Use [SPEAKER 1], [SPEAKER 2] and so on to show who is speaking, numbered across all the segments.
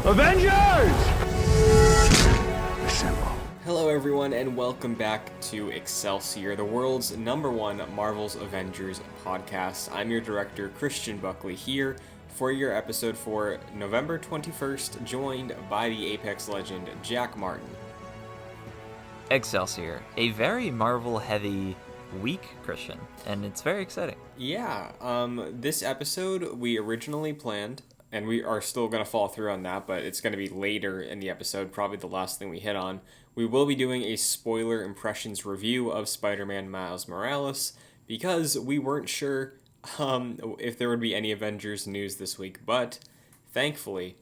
[SPEAKER 1] Avengers! Assemble.
[SPEAKER 2] Hello everyone and welcome back to Excelsior, the world's #1 Marvel's Avengers podcast. I'm your director, Christian Buckley, here for your episode for November 21st, joined by the Apex legend, Jack Martin.
[SPEAKER 3] Excelsior, a very Marvel-heavy week, Christian, and it's very exciting.
[SPEAKER 2] Yeah, this episode we originally planned, and we are still going to follow through on that, but it's going to be later in the episode, probably the last thing we hit on. We will be doing a spoiler impressions review of Spider-Man Miles Morales, because we weren't sure if there would be any Avengers news this week, but thankfully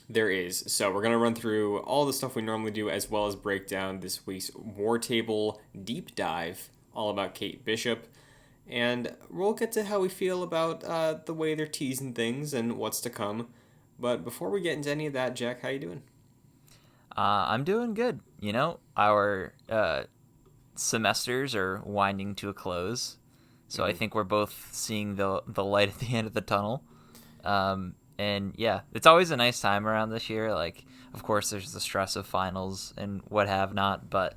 [SPEAKER 2] there is. So we're going to run through all the stuff we normally do, as well as break down this week's Wartable deep dive, all about Kate Bishop. And we'll get to how we feel about the way they're teasing things and what's to come. But before we get into any of that, Jack, how you doing?
[SPEAKER 3] I'm doing good. You know, our semesters are winding to a close, so I think we're both seeing the light at the end of the tunnel. And yeah, it's always a nice time around this year. Like, of course, there's the stress of finals and what have not, but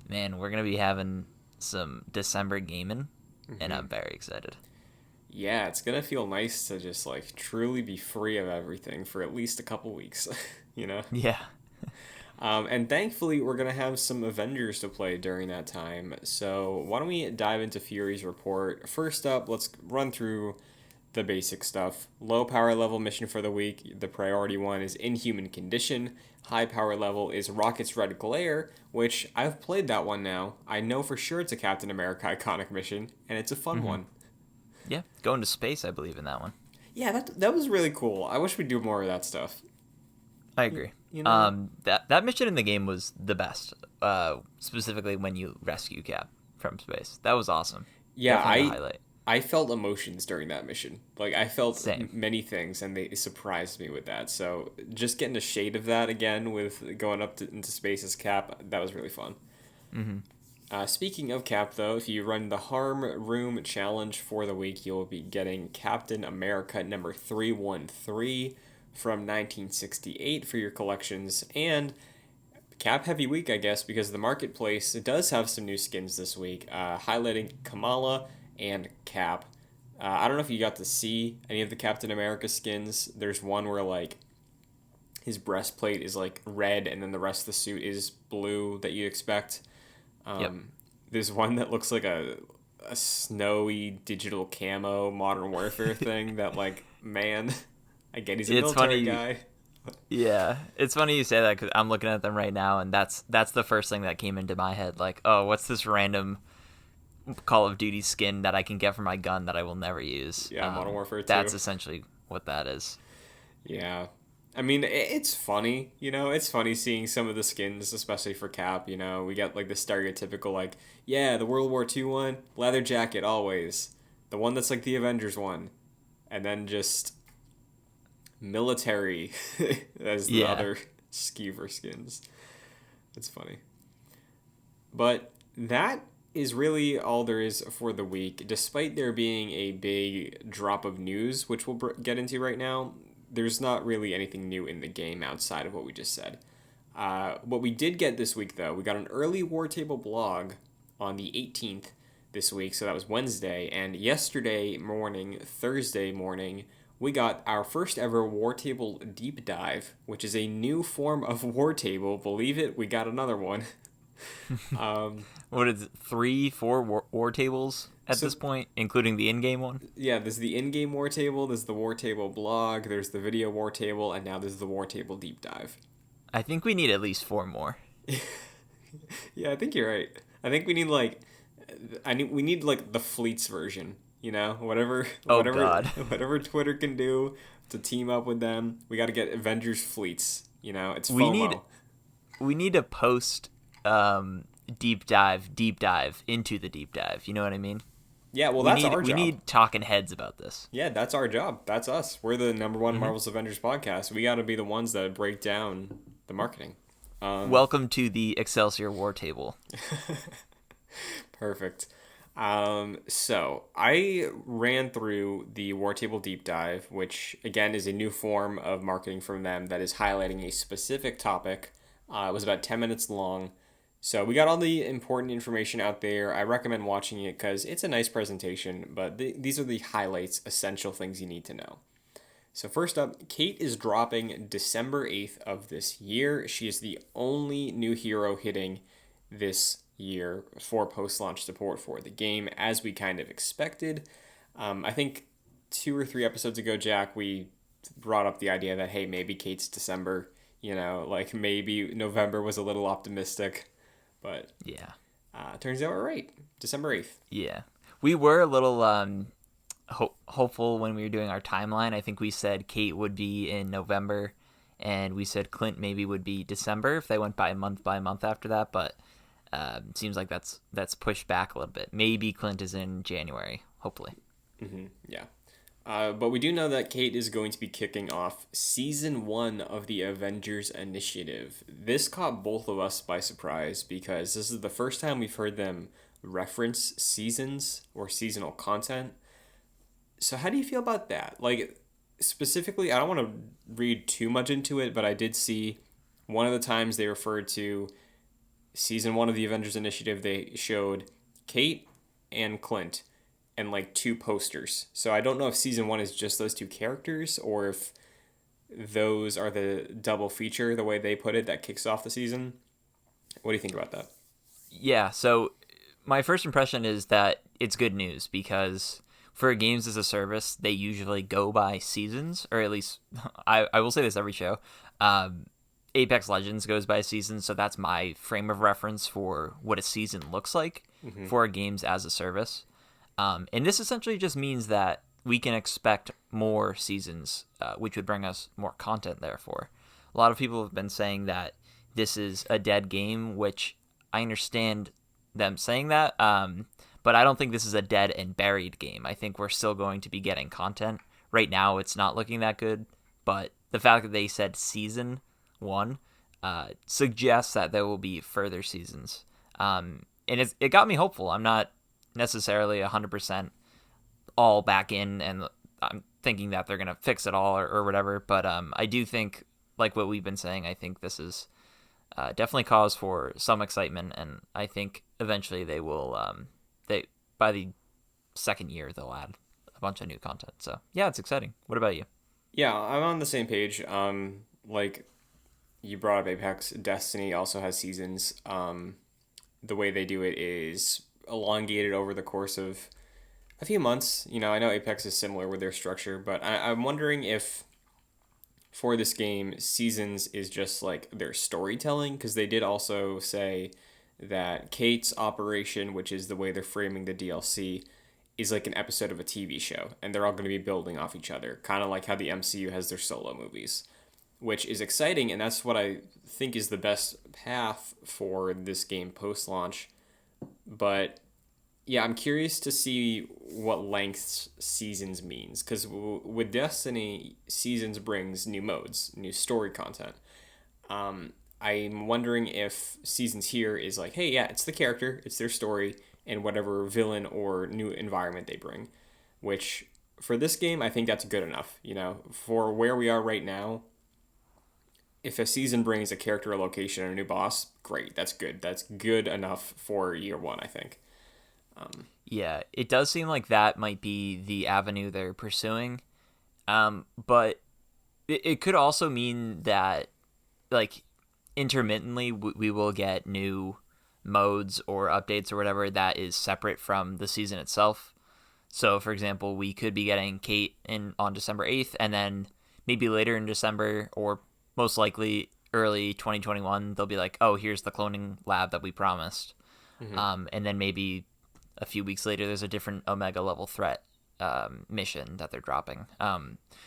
[SPEAKER 3] man, we're gonna be having some December gaming. And I'm very excited.
[SPEAKER 2] Yeah, it's going to feel nice to just, like, truly be free of everything for at least a couple weeks, you know?
[SPEAKER 3] Yeah.
[SPEAKER 2] And thankfully, we're going to have some Avengers to play during that time. So why don't we dive into Fury's report? First up, let's run through the basic stuff. Low power level mission for the week. The priority one is Inhuman Condition. High power level is Rocket's Red Glare, which I've played that one now. I know for sure it's a Captain America iconic mission, and it's a fun one.
[SPEAKER 3] Yeah, going to space, I believe, in that one.
[SPEAKER 2] Yeah, that was really cool. I wish we'd do more of that stuff.
[SPEAKER 3] I agree.
[SPEAKER 2] You know?
[SPEAKER 3] That mission in the game was the best, specifically when you rescue Cap from space. That was awesome.
[SPEAKER 2] Yeah,
[SPEAKER 3] Definitely a highlight.
[SPEAKER 2] I felt emotions during that mission. Like, I felt
[SPEAKER 3] Same.
[SPEAKER 2] many things, and they surprised me with that. So, just getting a shade of that again with going up into space as Cap, that was really fun. Speaking of Cap, though, if you run the Harm Room Challenge for the week, you'll be getting Captain America number 313 from 1968 for your collections. And Cap heavy week, I guess, because the marketplace does have some new skins this week, highlighting Kamala and Cap. I don't know if you got to see any of the Captain America skins. There's one where, like, his breastplate is, like, red and then the rest of the suit is blue that you expect.
[SPEAKER 3] Yep.
[SPEAKER 2] There's one that looks like a snowy digital camo Modern Warfare thing that, like, man, I get he's a military guy.
[SPEAKER 3] Yeah, it's funny you say that because I'm looking at them right now, and that's the first thing that came into my head. Like, oh, what's this random Call of Duty skin that I can get for my gun that I will never use?
[SPEAKER 2] Yeah, Modern Warfare 2.
[SPEAKER 3] That's essentially what that is.
[SPEAKER 2] Yeah. I mean, it's funny, you know, it's funny seeing some of the skins, especially for Cap, you know, we get, like, the stereotypical, like, yeah, the World War II one, leather jacket always, the one that's, like, the Avengers one, and then just military as the other skeever skins. It's funny. But that is really all there is for the week. Despite there being a big drop of news, which we'll get into right now, there's not really anything new in the game outside of what we just said. What we did get this week, though, we got an early Wartable blog on the 18th this week, so that was Wednesday, and yesterday morning, Thursday morning, we got our first ever Wartable deep dive, which is a new form of Wartable. Believe it, we got another one.
[SPEAKER 3] What is it, 3-4 war tables at this point, including the in-game one?
[SPEAKER 2] Yeah, there's the in-game Wartable, there's the Wartable blog, there's the video Wartable, and now there's the Wartable deep dive.
[SPEAKER 3] I think we need at least 4 more.
[SPEAKER 2] Yeah, I think you're right. I think we need, like, we need, like, the Fleets version, you know? Whatever Twitter can do to team up with them. We got to get Avengers Fleets, you know? It's FOMO.
[SPEAKER 3] We need to post deep dive into the deep dive. You know what I mean?
[SPEAKER 2] Yeah, well, that's our job.
[SPEAKER 3] We need talking heads about this.
[SPEAKER 2] Yeah, that's our job. That's us. We're the #1 Marvel's Avengers podcast. We got to be the ones that break down the marketing.
[SPEAKER 3] Welcome to the Excelsior Wartable.
[SPEAKER 2] Perfect. So I ran through the Wartable deep dive, which again is a new form of marketing from them that is highlighting a specific topic. It was about 10 minutes long. So we got all the important information out there. I recommend watching it because it's a nice presentation, but these are the highlights, essential things you need to know. So first up, Kate is dropping December 8th of this year. She is the only new hero hitting this year for post-launch support for the game, as we kind of expected. I think 2 or 3 episodes ago, Jack, we brought up the idea that, hey, maybe Kate's December, like maybe November was a little optimistic, but
[SPEAKER 3] Yeah.
[SPEAKER 2] Turns out we're right. December 8th.
[SPEAKER 3] Yeah. We were a little hopeful when we were doing our timeline. I think we said Kate would be in November, and we said Clint maybe would be December if they went by month after that, but it seems like that's pushed back a little bit. Maybe Clint is in January, hopefully.
[SPEAKER 2] Yeah. But we do know that Kate is going to be kicking off Season 1 of the Avengers Initiative. This caught both of us by surprise because this is the first time we've heard them reference seasons or seasonal content. So how do you feel about that? Like, specifically, I don't want to read too much into it, but I did see one of the times they referred to Season 1 of the Avengers Initiative, they showed Kate and Clint and like 2 posters. So I don't know if Season 1 is just those 2 characters or if those are the double feature, the way they put it, that kicks off the season. What do you think about that?
[SPEAKER 3] Yeah, so my first impression is that it's good news because for games as a service, they usually go by seasons, or at least I will say this every show. Apex Legends goes by seasons, so that's my frame of reference for what a season looks like for games as a service. And this essentially just means that we can expect more seasons, which would bring us more content, therefore. A lot of people have been saying that this is a dead game, which I understand them saying that, but I don't think this is a dead and buried game. I think we're still going to be getting content. Right now, it's not looking that good, but the fact that they said Season 1 suggests that there will be further seasons. And it got me hopeful. I'm not necessarily 100% all back in, and I'm thinking that they're going to fix it all or whatever, but I do think, like what we've been saying, I think this is definitely cause for some excitement, and I think eventually they will, by the second year, they'll add a bunch of new content. So, yeah, it's exciting. What about you?
[SPEAKER 2] Yeah, I'm on the same page. Like you brought up Apex, Destiny also has seasons. The way they do it is elongated over the course of a few months. I know Apex is similar with their structure, but I'm wondering if for this game, seasons is just like their storytelling, because they did also say that Kate's operation, which is the way they're framing the DLC, is like an episode of a TV show, and they're all going to be building off each other, kind of like how the MCU has their solo movies, which is exciting, and that's what I think is the best path for this game post-launch. But yeah, I'm curious to see what lengths seasons means, because with Destiny, seasons brings new modes, new story content. I'm wondering if seasons here is like, hey, yeah, it's the character, it's their story, and whatever villain or new environment they bring. Which, for this game, I think that's good enough. For where we are right now, if a season brings a character, a location, and a new boss, great. That's good. That's good enough for year 1, I think.
[SPEAKER 3] Yeah, it does seem like that might be the avenue they're pursuing. But it could also mean that, like, intermittently we will get new modes or updates or whatever that is separate from the season itself. So, for example, we could be getting Kate on December 8th, and then maybe later in December, or most likely early 2021, they'll be like, oh, here's the cloning lab that we promised. And then maybe a few weeks later, there's a different Omega level threat mission that they're dropping.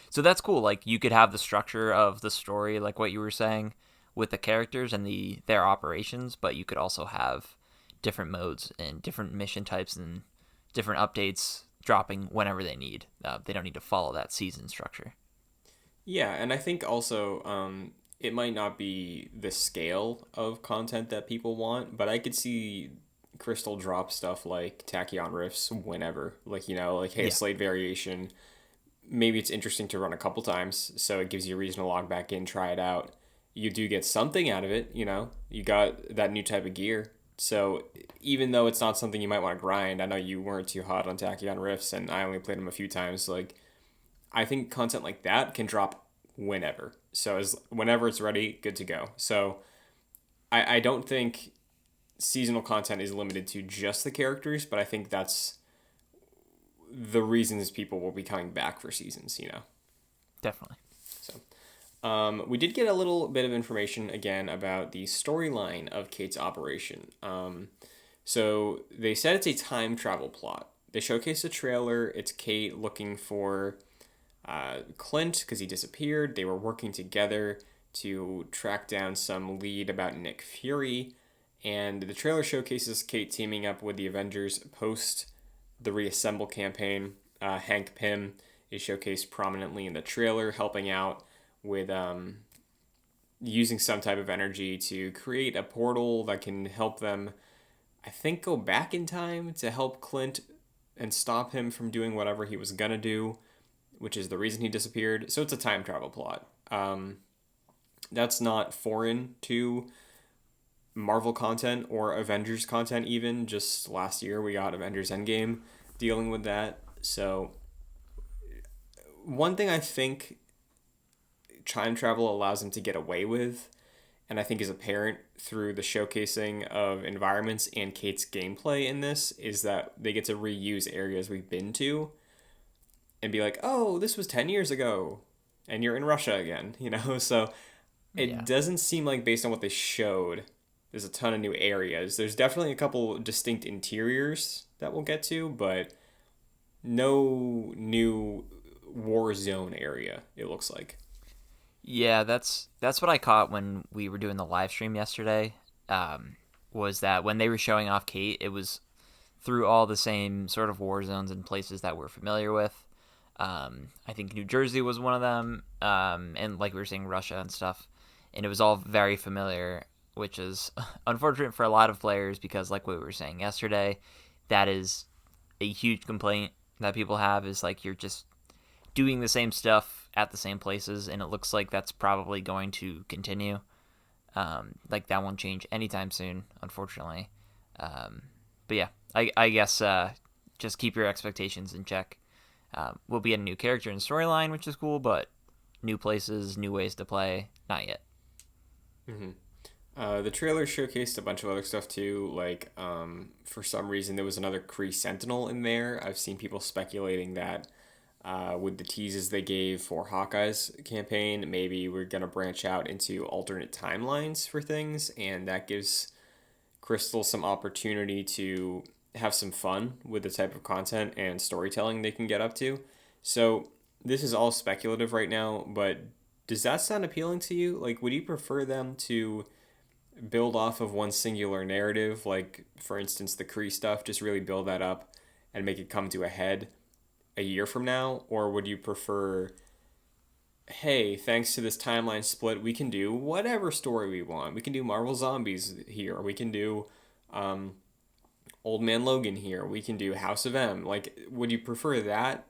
[SPEAKER 3] So that's cool. Like, you could have the structure of the story, like what you were saying, with the characters and their operations, but you could also have different modes and different mission types and different updates dropping whenever they need. They don't need to follow that season structure.
[SPEAKER 2] Yeah, and I think also it might not be the scale of content that people want, but I could see Crystal drop stuff like Tachyon Rifts whenever. Like, like, hey, a
[SPEAKER 3] Yeah.
[SPEAKER 2] Slate variation. Maybe it's interesting to run a couple times, so it gives you a reason to log back in, try it out. You do get something out of it, You got that new type of gear. So even though it's not something you might want to grind, I know you weren't too hot on Tachyon Rifts, and I only played them a few times. Like, I think content like that can drop whenever. So as whenever it's ready, good to go. So I don't think seasonal content is limited to just the characters, but I think that's the reasons people will be coming back for seasons.
[SPEAKER 3] Definitely.
[SPEAKER 2] So we did get a little bit of information again about the storyline of Kate's operation. So they said it's a time travel plot. They showcased a trailer. It's Kate looking for Clint because he disappeared. They were working together to track down some lead about Nick Fury. And the trailer showcases Kate teaming up with the Avengers post the Reassemble campaign. Hank Pym is showcased prominently in the trailer, helping out with using some type of energy to create a portal that can help them, I think, go back in time to help Clint and stop him from doing whatever he was gonna do, which is the reason he disappeared. So it's a time travel plot. That's not foreign to Marvel content or Avengers content even. Just last year we got Avengers Endgame dealing with that. So one thing I think time travel allows them to get away with, and I think is apparent through the showcasing of environments and Kate's gameplay in this, is that they get to reuse areas we've been to and be like, oh, this was 10 years ago and you're in Russia again, So it doesn't seem like, based on what they showed, there's a ton of new areas. There's definitely a couple distinct interiors that we'll get to, but no new war zone area, it looks like.
[SPEAKER 3] Yeah, that's what I caught when we were doing the live stream yesterday. Was that when they were showing off Kate, it was through all the same sort of war zones and places that we're familiar with. I think New Jersey was one of them, and like we were saying, Russia and stuff. And it was all very familiar, which is unfortunate for a lot of players because, like we were saying yesterday, that is a huge complaint that people have, is like you're just doing the same stuff at the same places, and it looks like that's probably going to continue. Like that won't change anytime soon, unfortunately. But yeah, I guess just keep your expectations in check. We'll be a new character and storyline, which is cool, but new places, new ways to play, not yet.
[SPEAKER 2] The trailer showcased a bunch of other stuff too. Like, for some reason, there was another Kree Sentinel in there. I've seen people speculating that with the teases they gave for Hawkeye's campaign, maybe we're going to branch out into alternate timelines for things, and that gives Crystal some opportunity to have some fun with the type of content and storytelling they can get up to. So this is all speculative right now, but does that sound appealing to you? Like, would you prefer them to build off of one singular narrative, like, for instance, the Kree stuff, just really build that up and make it come to a head a year from now? Or would you prefer, hey, thanks to this timeline split, we can do whatever story we want. We can do Marvel Zombies here. We can do Old Man Logan here. We can do House of M. Like, would you prefer that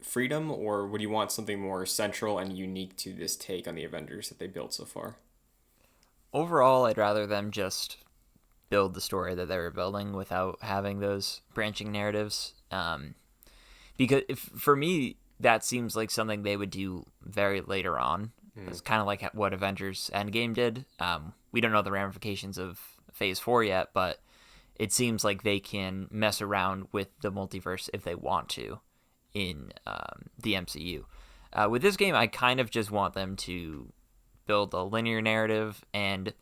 [SPEAKER 2] freedom, or would you want something more central and unique to this take on the Avengers that they built so far?
[SPEAKER 3] Overall, I'd rather them just build the story that they were building without having those branching narratives. Because for me, that seems like something they would do very later on. It's kind of like what Avengers Endgame did. We don't know the ramifications of Phase 4 yet, but it seems like they can mess around with the multiverse if they want to in the MCU. With this game, I kind of just want them to build a linear narrative, and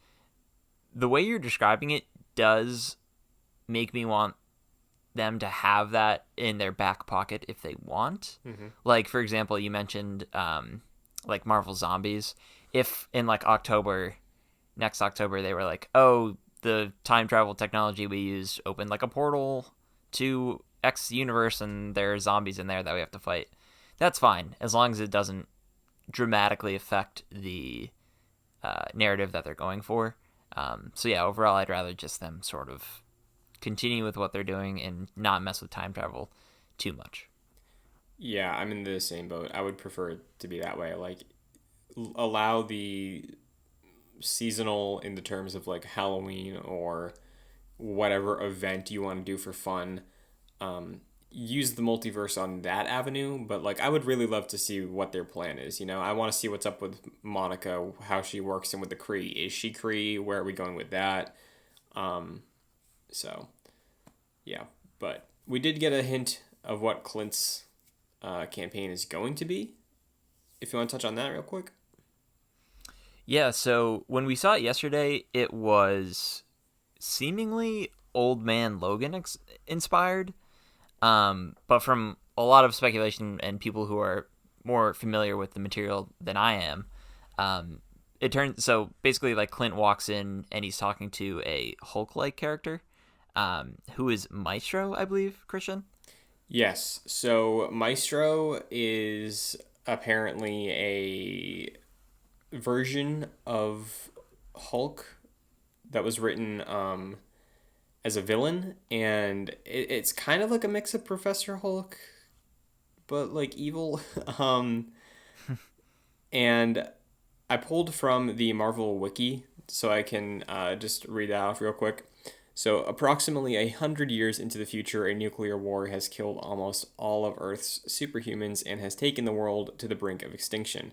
[SPEAKER 3] the way you're describing it does make me want them to have that in their back pocket if they want. Like, for example, you mentioned like Marvel Zombies. If in like next October, they were like, oh, the time travel technology we used opened like a portal to X universe and there are zombies in there that we have to fight, that's fine, as long as it doesn't dramatically affect the narrative that they're going for. So yeah, overall, I'd rather just them sort of continue with what they're doing and not mess with time travel too much.
[SPEAKER 2] Yeah, I'm in the same boat. I would prefer it to be that way. Like, allow the seasonal in the terms of like Halloween or whatever event you want to do for fun. Use the multiverse on that avenue, but like I would really love to see what their plan is. I want to see what's up with Monica, how she works in with the Kree. Is she Kree? Where are we going with that? So yeah, but we did get a hint of what Clint's campaign is going to be. If you want to touch on that real quick.
[SPEAKER 3] Yeah, so when we saw it yesterday, it was seemingly Old Man Logan inspired, but from a lot of speculation and people who are more familiar with the material than I am, it turns so basically like Clint walks in and he's talking to a Hulk-like character, who is Maestro, I believe, Christian.
[SPEAKER 2] Yes, so Maestro is apparently a version of Hulk that was written as a villain, and it's kind of like a mix of Professor Hulk, but like evil. And I pulled from the Marvel wiki, so I can just read that off real quick. So, approximately 100 years into the future, a nuclear war has killed almost all of Earth's superhumans and has taken the world to the brink of extinction.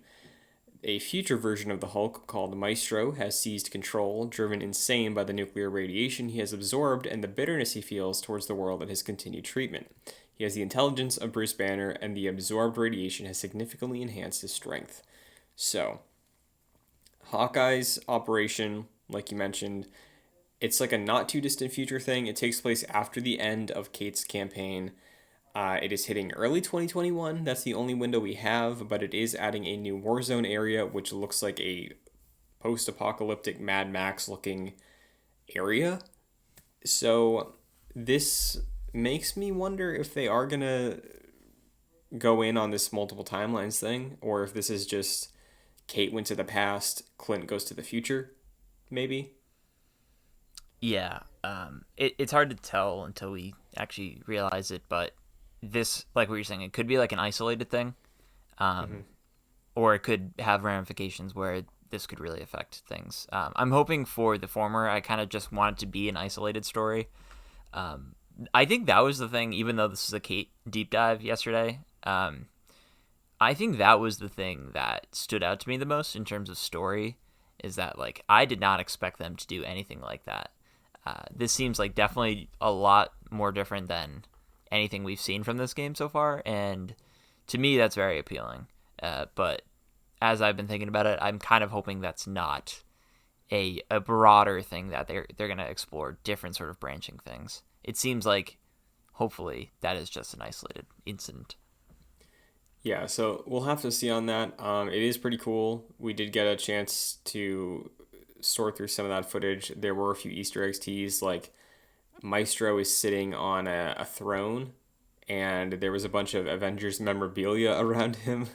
[SPEAKER 2] A future version of the Hulk, called Maestro, has seized control, driven insane by the nuclear radiation he has absorbed and the bitterness he feels towards the world and his continued treatment. He has the intelligence of Bruce Banner, and the absorbed radiation has significantly enhanced his strength. So, Hawkeye's operation, like you mentioned, it's like a not too distant future thing. It takes place after the end of Kate's campaign. It is hitting early 2021. That's the only window we have, but it is adding a new Warzone area, which looks like a post-apocalyptic Mad Max looking area. So this makes me wonder if they are going to go in on this multiple timelines thing, or if this is just Kate went to the past, Clint goes to the future, maybe.
[SPEAKER 3] Yeah, it's hard to tell until we actually realize it, but this, like what you're saying, it could be like an isolated thing, or it could have ramifications where this could really affect things. I'm hoping for the former. I kind of just want it to be an isolated story. I think that was the thing, even though this is a Kate deep dive yesterday, I think that was the thing that stood out to me the most in terms of story, is that like I did not expect them to do anything like that. This seems like definitely a lot more different than anything we've seen from this game so far, and to me that's very appealing. But as I've been thinking about it, I'm kind of hoping that's not a broader thing, that they're going to explore different sort of branching things. It seems like hopefully that is just an isolated incident.
[SPEAKER 2] Yeah, so we'll have to see on that. It is pretty cool. We did get a chance to sort through some of that footage. There were a few Easter eggs teased, like Maestro is sitting on a throne, and there was a bunch of Avengers memorabilia around him.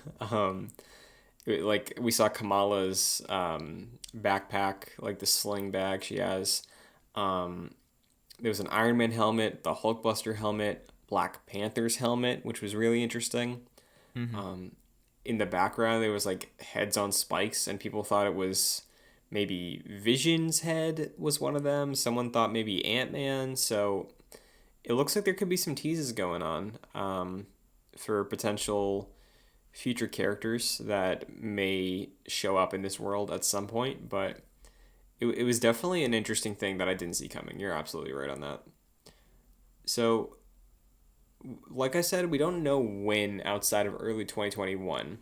[SPEAKER 2] Like we saw Kamala's backpack, like the sling bag she has. There was an Iron Man helmet, the Hulkbuster helmet, Black Panther's helmet, which was really interesting. In the background, there was like heads on spikes, and people thought it was maybe Vision's head was one of them. Someone thought maybe Ant-Man. So it looks like there could be some teases going on for potential future characters that may show up in this world at some point. But it was definitely an interesting thing that I didn't see coming. You're absolutely right on that. So, like I said, we don't know when outside of early 2021.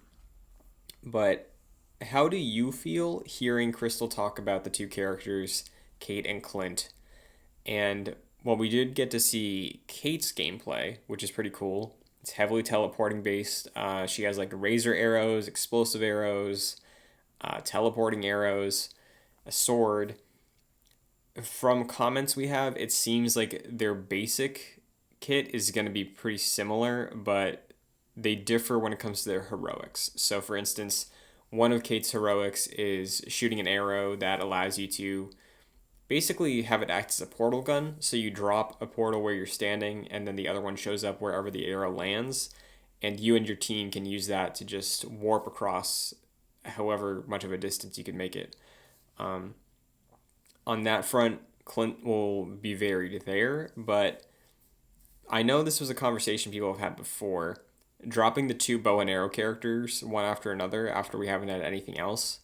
[SPEAKER 2] But how do you feel hearing Crystal talk about the two characters, Kate and Clint? And well, we did get to see Kate's gameplay, which is pretty cool. It's heavily teleporting based. She has like razor arrows, explosive arrows, teleporting arrows, a sword. From comments we have, it seems like their basic kit is going to be pretty similar, but they differ when it comes to their heroics. So, for instance, one of Kate's heroics is shooting an arrow that allows you to basically have it act as a portal gun. So you drop a portal where you're standing, and then the other one shows up wherever the arrow lands, and you and your team can use that to just warp across however much of a distance you can make it. On that front, Clint will be varied there, but I know this was a conversation people have had before. Dropping the two bow and arrow characters one after another after we haven't had anything else.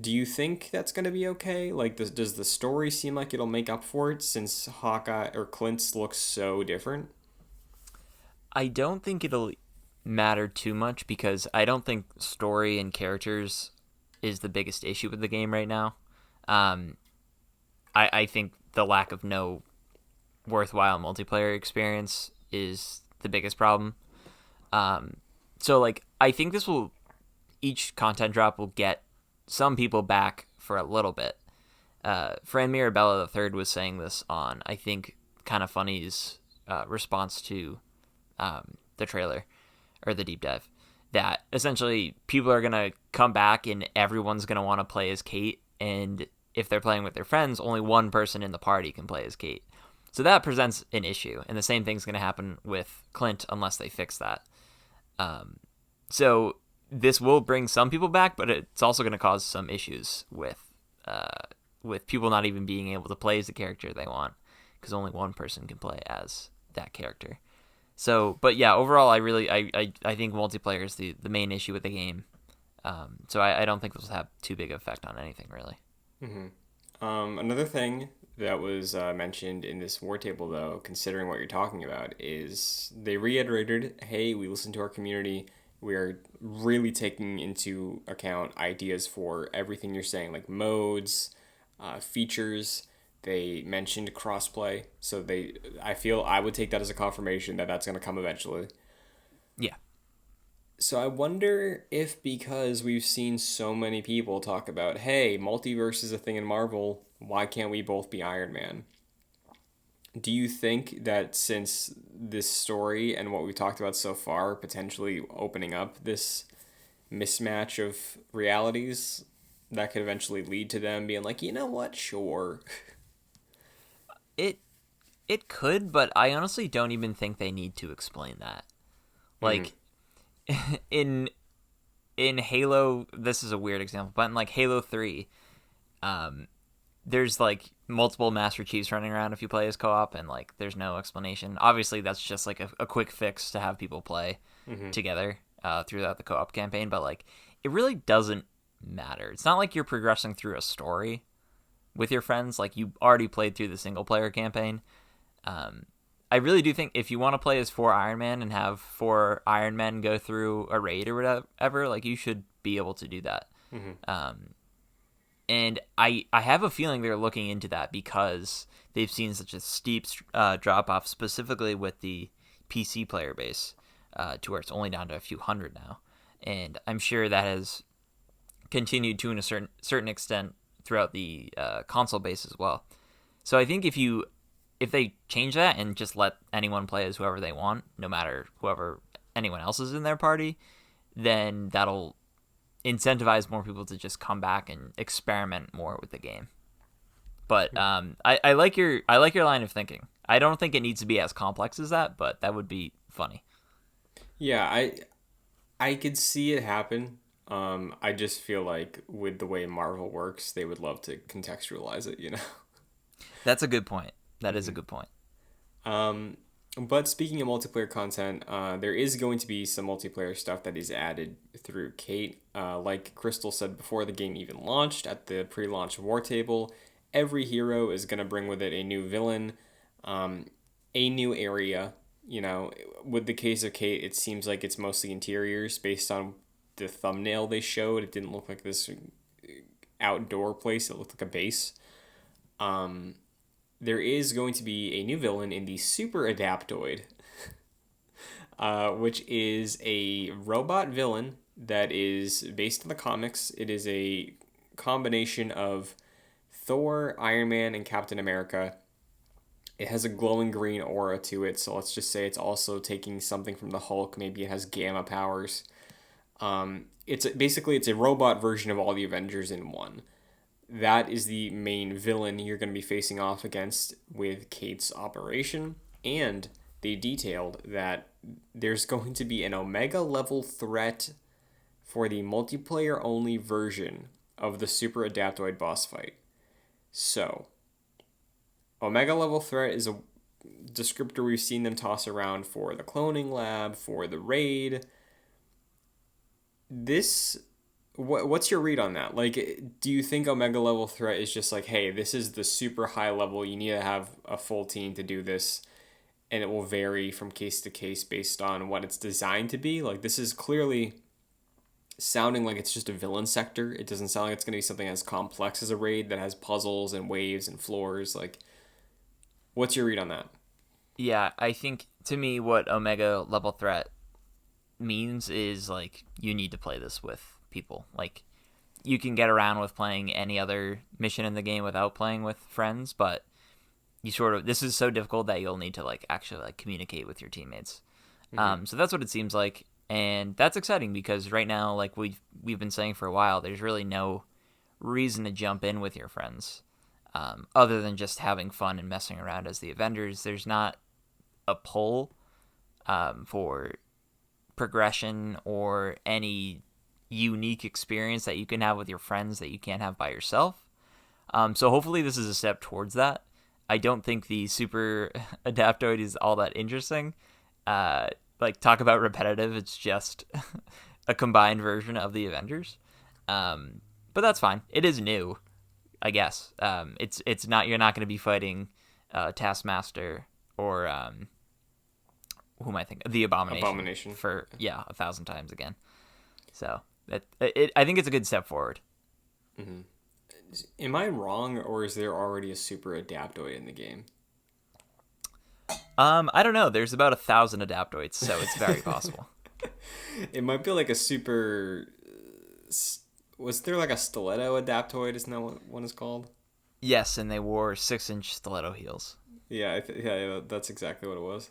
[SPEAKER 2] Do you think that's going to be okay? Like, does the story seem like it'll make up for it since Hawkeye or Clint's looks so different?
[SPEAKER 3] I don't think it'll matter too much because I don't think story and characters is the biggest issue with the game right now. I think the lack of no worthwhile multiplayer experience is the biggest problem. So, like, I think each content drop will get some people back for a little bit. Fran Mirabella III was saying this on, I think, Kind of Funny's response to the trailer or the deep dive, that essentially people are going to come back and everyone's going to want to play as Kate, and if they're playing with their friends, only one person in the party can play as Kate. So that presents an issue, and the same thing's going to happen with Clint unless they fix that. So this will bring some people back, but it's also going to cause some issues with people not even being able to play as the character they want because only one person can play as that character. So, but yeah, overall, I think multiplayer is the main issue with the game. So I don't think this will have too big of effect on anything, really.
[SPEAKER 2] Mm-hmm. Another thing that was mentioned in this Wartable, though, considering what you're talking about, is they reiterated, hey, we listened to our community. We are really taking into account ideas for everything you're saying, like modes, features. They mentioned crossplay, so I feel I would take that as a confirmation that that's going to come eventually.
[SPEAKER 3] Yeah.
[SPEAKER 2] So I wonder if because we've seen so many people talk about, hey, multiverse is a thing in Marvel, why can't we both be Iron Man? Do you think that since this story and what we've talked about so far potentially opening up this mismatch of realities, that could eventually lead to them being like, you know what, sure.
[SPEAKER 3] It could, but I honestly don't even think they need to explain that. Like, in Halo, this is a weird example, but in like Halo 3, there's like multiple Master Chiefs running around if you play as co-op, and like there's no explanation. Obviously, that's just like a quick fix to have people play together throughout the co-op campaign, but like it really doesn't matter. It's not like you're progressing through a story with your friends. Like, you already played through the single player campaign. I really do think if you want to play as 4 Iron Man and have 4 Iron Men go through a raid or whatever, like, you should be able to do that. And I have a feeling they're looking into that because they've seen such a steep drop off, specifically with the PC player base, to where it's only down to a few hundred now. And I'm sure that has continued to a certain extent throughout the console base as well. So I think if they change that and just let anyone play as whoever they want, no matter whoever anyone else is in their party, then that'll incentivize more people to just come back and experiment more with the game. But I like your line of thinking. I don't think it needs to be as complex as that, but that would be funny.
[SPEAKER 2] Yeah, I could see it happen. I just feel like with the way Marvel works, they would love to contextualize it, you know?
[SPEAKER 3] That's a good point. That is a good point.
[SPEAKER 2] But speaking of multiplayer content, there is going to be some multiplayer stuff that is added through Kate. Like Crystal said before the game even launched, at the pre-launch Wartable, every hero is going to bring with it a new villain, a new area. You know, with the case of Kate, it seems like it's mostly interiors based on the thumbnail they showed. It didn't look like this outdoor place. It looked like a base. There is going to be a new villain in the Super Adaptoid, which is a robot villain that is based on the comics. It is a combination of Thor, Iron Man, and Captain America. It has a glowing green aura to it, so let's just say it's also taking something from the Hulk. Maybe it has gamma powers. It's a robot version of all the Avengers in one. that is the main villain you're going to be facing off against with Kate's operation. And they detailed that there's going to be an Omega level threat for the multiplayer only version of the Super Adaptoid boss fight. So, Omega level threat is a descriptor we've seen them toss around for the cloning lab, for the raid. What's your read on that? Like, do you think Omega level threat is just like, hey, this is the super high level, you need to have a full team to do this, and it will vary from case to case based on what it's designed to be? Like, this is clearly sounding like it's just a villain sector. It doesn't sound like it's going to be something as complex as a raid that has puzzles and waves and floors. Like, what's your read on that?
[SPEAKER 3] Yeah, I think to me what Omega level threat means is like you need to play this with people. Like you can get around with playing any other mission in the game without playing with friends, but you sort of this is so difficult that you'll need to like actually like communicate with your teammates. So that's what it seems like, and that's exciting because right now, like we've been saying for a while, there's really no reason to jump in with your friends, other than just having fun and messing around as the Avengers. There's not a pull for progression or any unique experience that you can have with your friends that you can't have by yourself. So hopefully this is a step towards that. I don't think the Super Adaptoid is all that interesting. Like, talk about repetitive. It's just a combined version of the Avengers. But that's fine. It is new, I guess. It's not, you're not going to be fighting Taskmaster or who am I thinking? The Abomination. For 1,000 times again. So I think it's a good step forward.
[SPEAKER 2] Mm-hmm. Am I wrong, or is there already a Super Adaptoid in the game?
[SPEAKER 3] I don't know. There's about 1,000 Adaptoids, so it's very possible.
[SPEAKER 2] It might be like a super. Was there like a stiletto Adaptoid? Isn't that what one is called?
[SPEAKER 3] Yes, and they wore 6-inch stiletto heels.
[SPEAKER 2] Yeah, yeah, that's exactly what it was.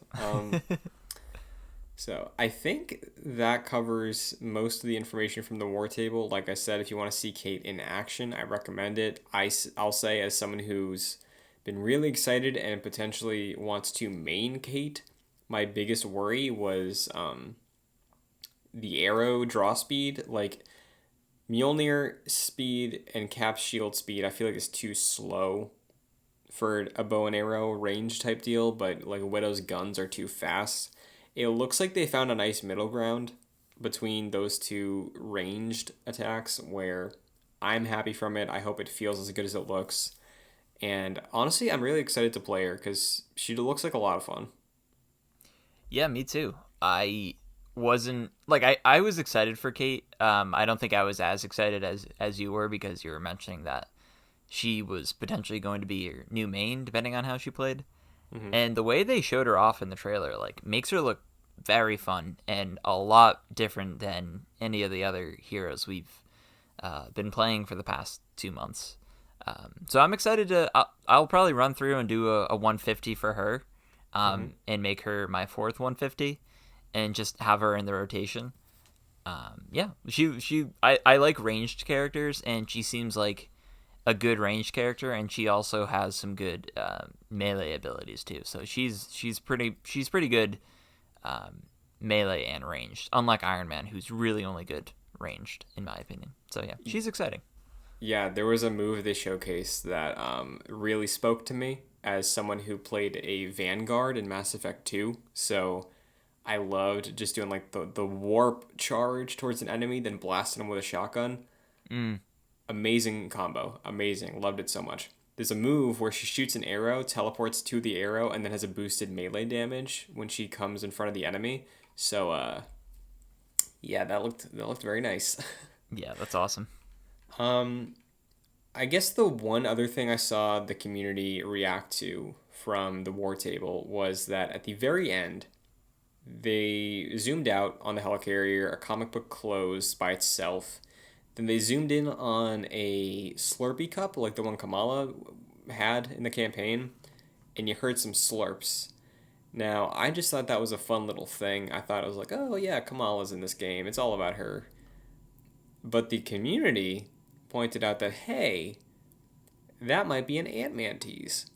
[SPEAKER 2] So I think that covers most of the information from the Wartable. Like I said, if you want to see Kate in action, I recommend it. I'll say, as someone who's been really excited and potentially wants to main Kate, my biggest worry was the arrow draw speed. Like, Mjolnir speed and Cap's shield speed, I feel like is too slow for a bow and arrow range type deal, but like Widow's guns are too fast. It looks like they found a nice middle ground between those two ranged attacks where I'm happy from it. I hope it feels as good as it looks. And honestly, I'm really excited to play her because she looks like a lot of fun.
[SPEAKER 3] Yeah, me too. I wasn't like I was excited for Kate. I don't think I was as excited as you were because you were mentioning that she was potentially going to be your new main depending on how she played. Mm-hmm. And the way they showed her off in the trailer like makes her look very fun and a lot different than any of the other heroes we've been playing for the past 2 months. So I'm excited to. I'll probably run through and do a 150 for her, and make her my fourth 150, and just have her in the rotation. Yeah, I like ranged characters, and she seems like a good ranged character, and she also has some good melee abilities too. So she's pretty good melee and ranged, unlike Iron Man, who's really only good ranged in my opinion. So yeah, she's exciting.
[SPEAKER 2] Yeah, there was a move they showcased that really spoke to me as someone who played a Vanguard in Mass Effect 2. So I loved just doing like the warp charge towards an enemy, then blasting them with a shotgun. Amazing combo. Amazing. Loved it so much. There's a move where she shoots an arrow, teleports to the arrow, and then has a boosted melee damage when she comes in front of the enemy. So, yeah, that looked very nice.
[SPEAKER 3] Yeah, that's awesome.
[SPEAKER 2] I guess the one other thing I saw the community react to from the Wartable was that at the very end, they zoomed out on the helicarrier, a comic book closed by itself. Then they zoomed in on a Slurpee cup, like the one Kamala had in the campaign, and you heard some slurps. Now, I just thought that was a fun little thing. I thought it was like, oh yeah, Kamala's in this game. It's all about her. But the community pointed out that, hey, that might be an Ant-Man tease.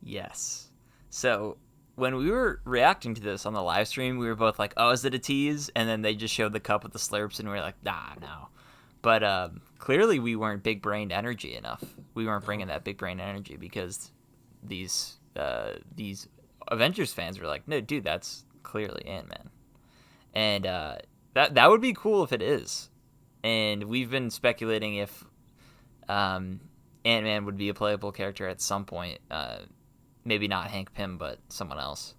[SPEAKER 3] Yes. So when we were reacting to this on the live stream, we were both like, "Oh, is it a tease?" And then they just showed the cup with the slurps, and we were like, "Nah, no." But clearly, we weren't big brained energy enough. We weren't bringing that big brain energy because these Avengers fans were like, "No, dude, that's clearly Ant-Man," and that would be cool if it is. And we've been speculating if Ant-Man would be a playable character at some point. Maybe not Hank Pym, but someone else.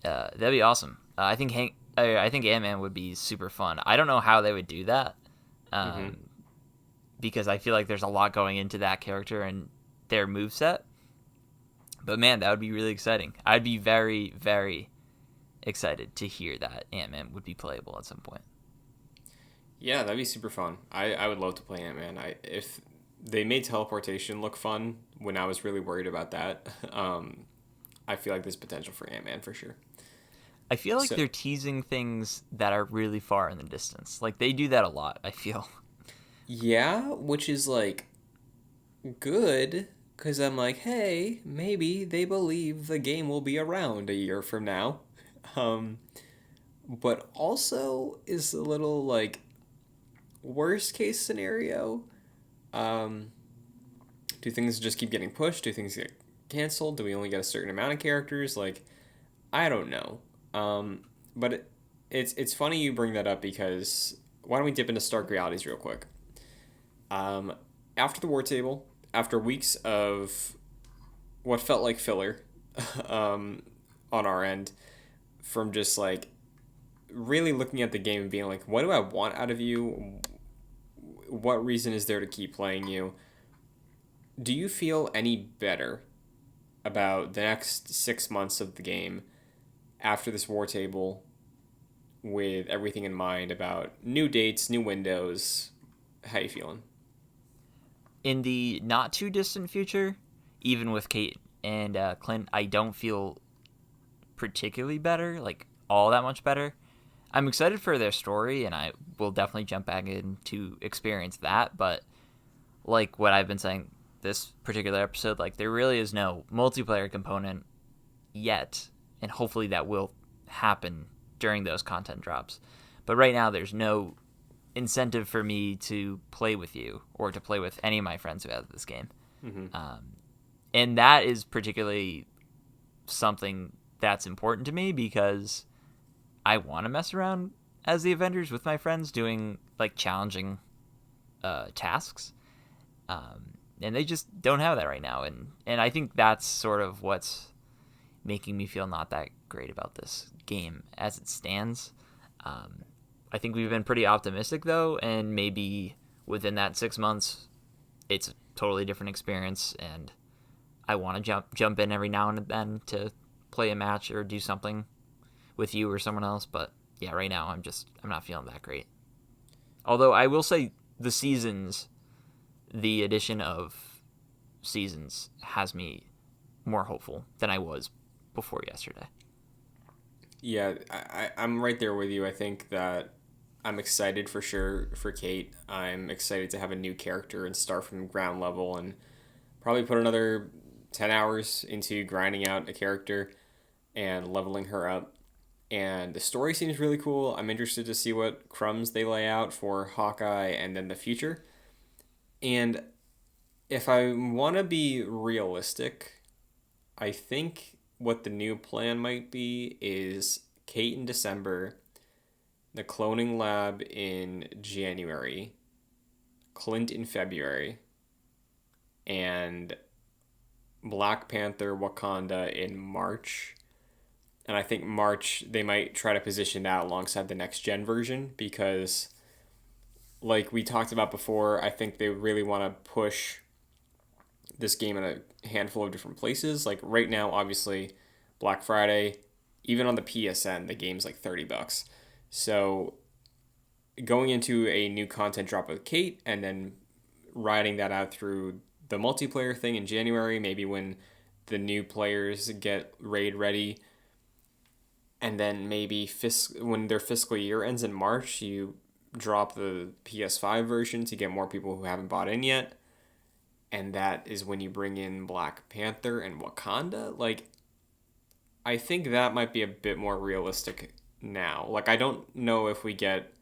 [SPEAKER 3] That'd be awesome. I think Ant-Man would be super fun. I don't know how they would do that, because I feel like there's a lot going into that character and their moveset. But man, that would be really exciting. I'd be very, very excited to hear that Ant-Man would be playable at some point.
[SPEAKER 2] Yeah, that'd be super fun. I would love to play Ant-Man. If they made teleportation look fun when I was really worried about that, I feel like there's potential for Ant-Man for sure.
[SPEAKER 3] I feel like they're teasing things that are really far in the distance. Like, they do that a lot, I feel.
[SPEAKER 2] Yeah, which is like good because I'm like, hey, maybe they believe the game will be around a year from now. Um, but also is a little like worst case scenario. Um, do things just keep getting pushed? Do things get canceled? Do we only get a certain amount of characters? Like, I don't know. But it's funny you bring that up because why don't we dip into Stark Realities real quick? After the Wartable, after weeks of what felt like filler on our end, from just like really looking at the game and being like, what do I want out of you? What reason is there to keep playing you? Do you feel any better about the next 6 months of the game after this Wartable with everything in mind about new dates, new windows? How you feeling?
[SPEAKER 3] In the not too distant future, even with Kate and Clint, I don't feel particularly better, like all that much better. I'm excited for their story, and I will definitely jump back in to experience that. But like what I've been saying this particular episode, like there really is no multiplayer component yet, and hopefully that will happen during those content drops. But right now, there's no incentive for me to play with you or to play with any of my friends who have this game. And that is particularly something that's important to me because I want to mess around as the Avengers with my friends doing like challenging tasks. And they just don't have that right now. And I think that's sort of what's making me feel not that great about this game as it stands. I think we've been pretty optimistic though, and maybe within that 6 months, it's a totally different experience, and I want to jump in every now and then to play a match or do something with you or someone else. But yeah, right now I'm not feeling that great. Although I will say the addition of seasons has me more hopeful than I was before yesterday.
[SPEAKER 2] Yeah, I'm right there with you. I think that I'm excited for sure for Kate. I'm excited to have a new character and start from ground level and probably put another 10 hours into grinding out a character and leveling her up. And the story seems really cool. I'm interested to see what crumbs they lay out for Hawkeye and then the future. And if I want to be realistic, I think what the new plan might be is Kate in December, the cloning lab in January, Clint in February, and Black Panther Wakanda in March. And I think March they might try to position that alongside the next gen version because like we talked about before, I think they really want to push this game in a handful of different places. Like right now, obviously, Black Friday, even on the PSN, the game's like $30. So going into a new content drop with Kate and then riding that out through the multiplayer thing in January, maybe when the new players get raid ready, and then maybe when their fiscal year ends in March, you drop the PS5 version to get more people who haven't bought in yet. and that is when you bring in Black Panther and Wakanda. Like, I think that might be a bit more realistic now. Like, I don't know if we get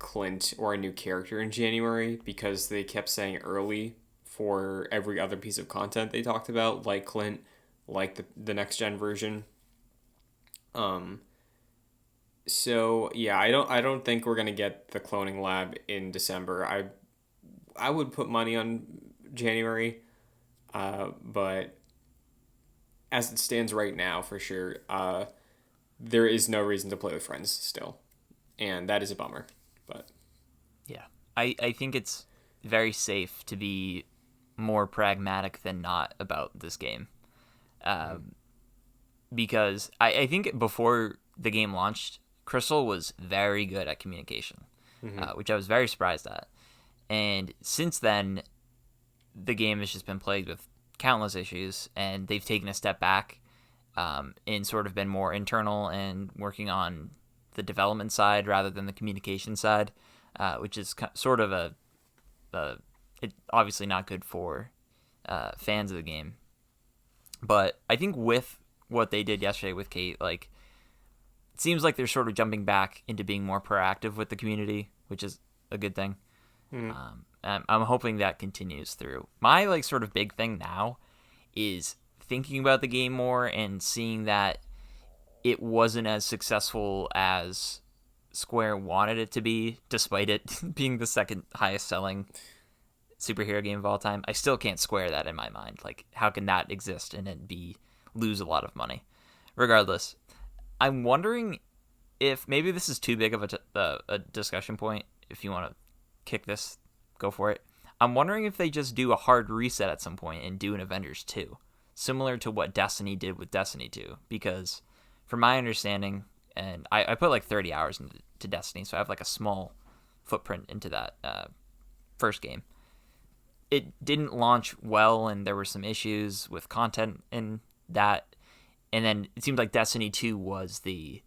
[SPEAKER 2] Clint or a new character in January, because they kept saying early for every other piece of content they talked about, like Clint, like the next gen version. Um, so yeah, I don't think we're gonna get the cloning lab in December. I would put money on January, but as it stands right now, for sure, there is no reason to play with friends still, and that is a bummer. But
[SPEAKER 3] Yeah. I think it's very safe to be more pragmatic than not about this game. Because I think before the game launched, Crystal was very good at communication, which I was very surprised at. And since then, the game has just been plagued with countless issues, and they've taken a step back and sort of been more internal and working on the development side rather than the communication side, which is sort of it obviously not good for fans of the game. But I think with what they did yesterday with Kate, like, it seems like they're sort of jumping back into being more proactive with the community, which is a good thing. I'm hoping that continues through. My like sort of big thing now is thinking about the game more and seeing that it wasn't as successful as Square wanted it to be, despite it being the second highest selling superhero game of all time. I still can't square that in my mind. Like, how can that exist and it lose a lot of money? Regardless, I'm wondering if maybe this is too big of a discussion point. If you want to kick this, go for it. I'm wondering if they just do a hard reset at some point and do an Avengers 2, similar to what Destiny did with Destiny 2. Because from my understanding, and I put like 30 hours into Destiny, so I have like a small footprint into that first game. It didn't launch well, and there were some issues with content in that. And then it seemed like Destiny 2 was the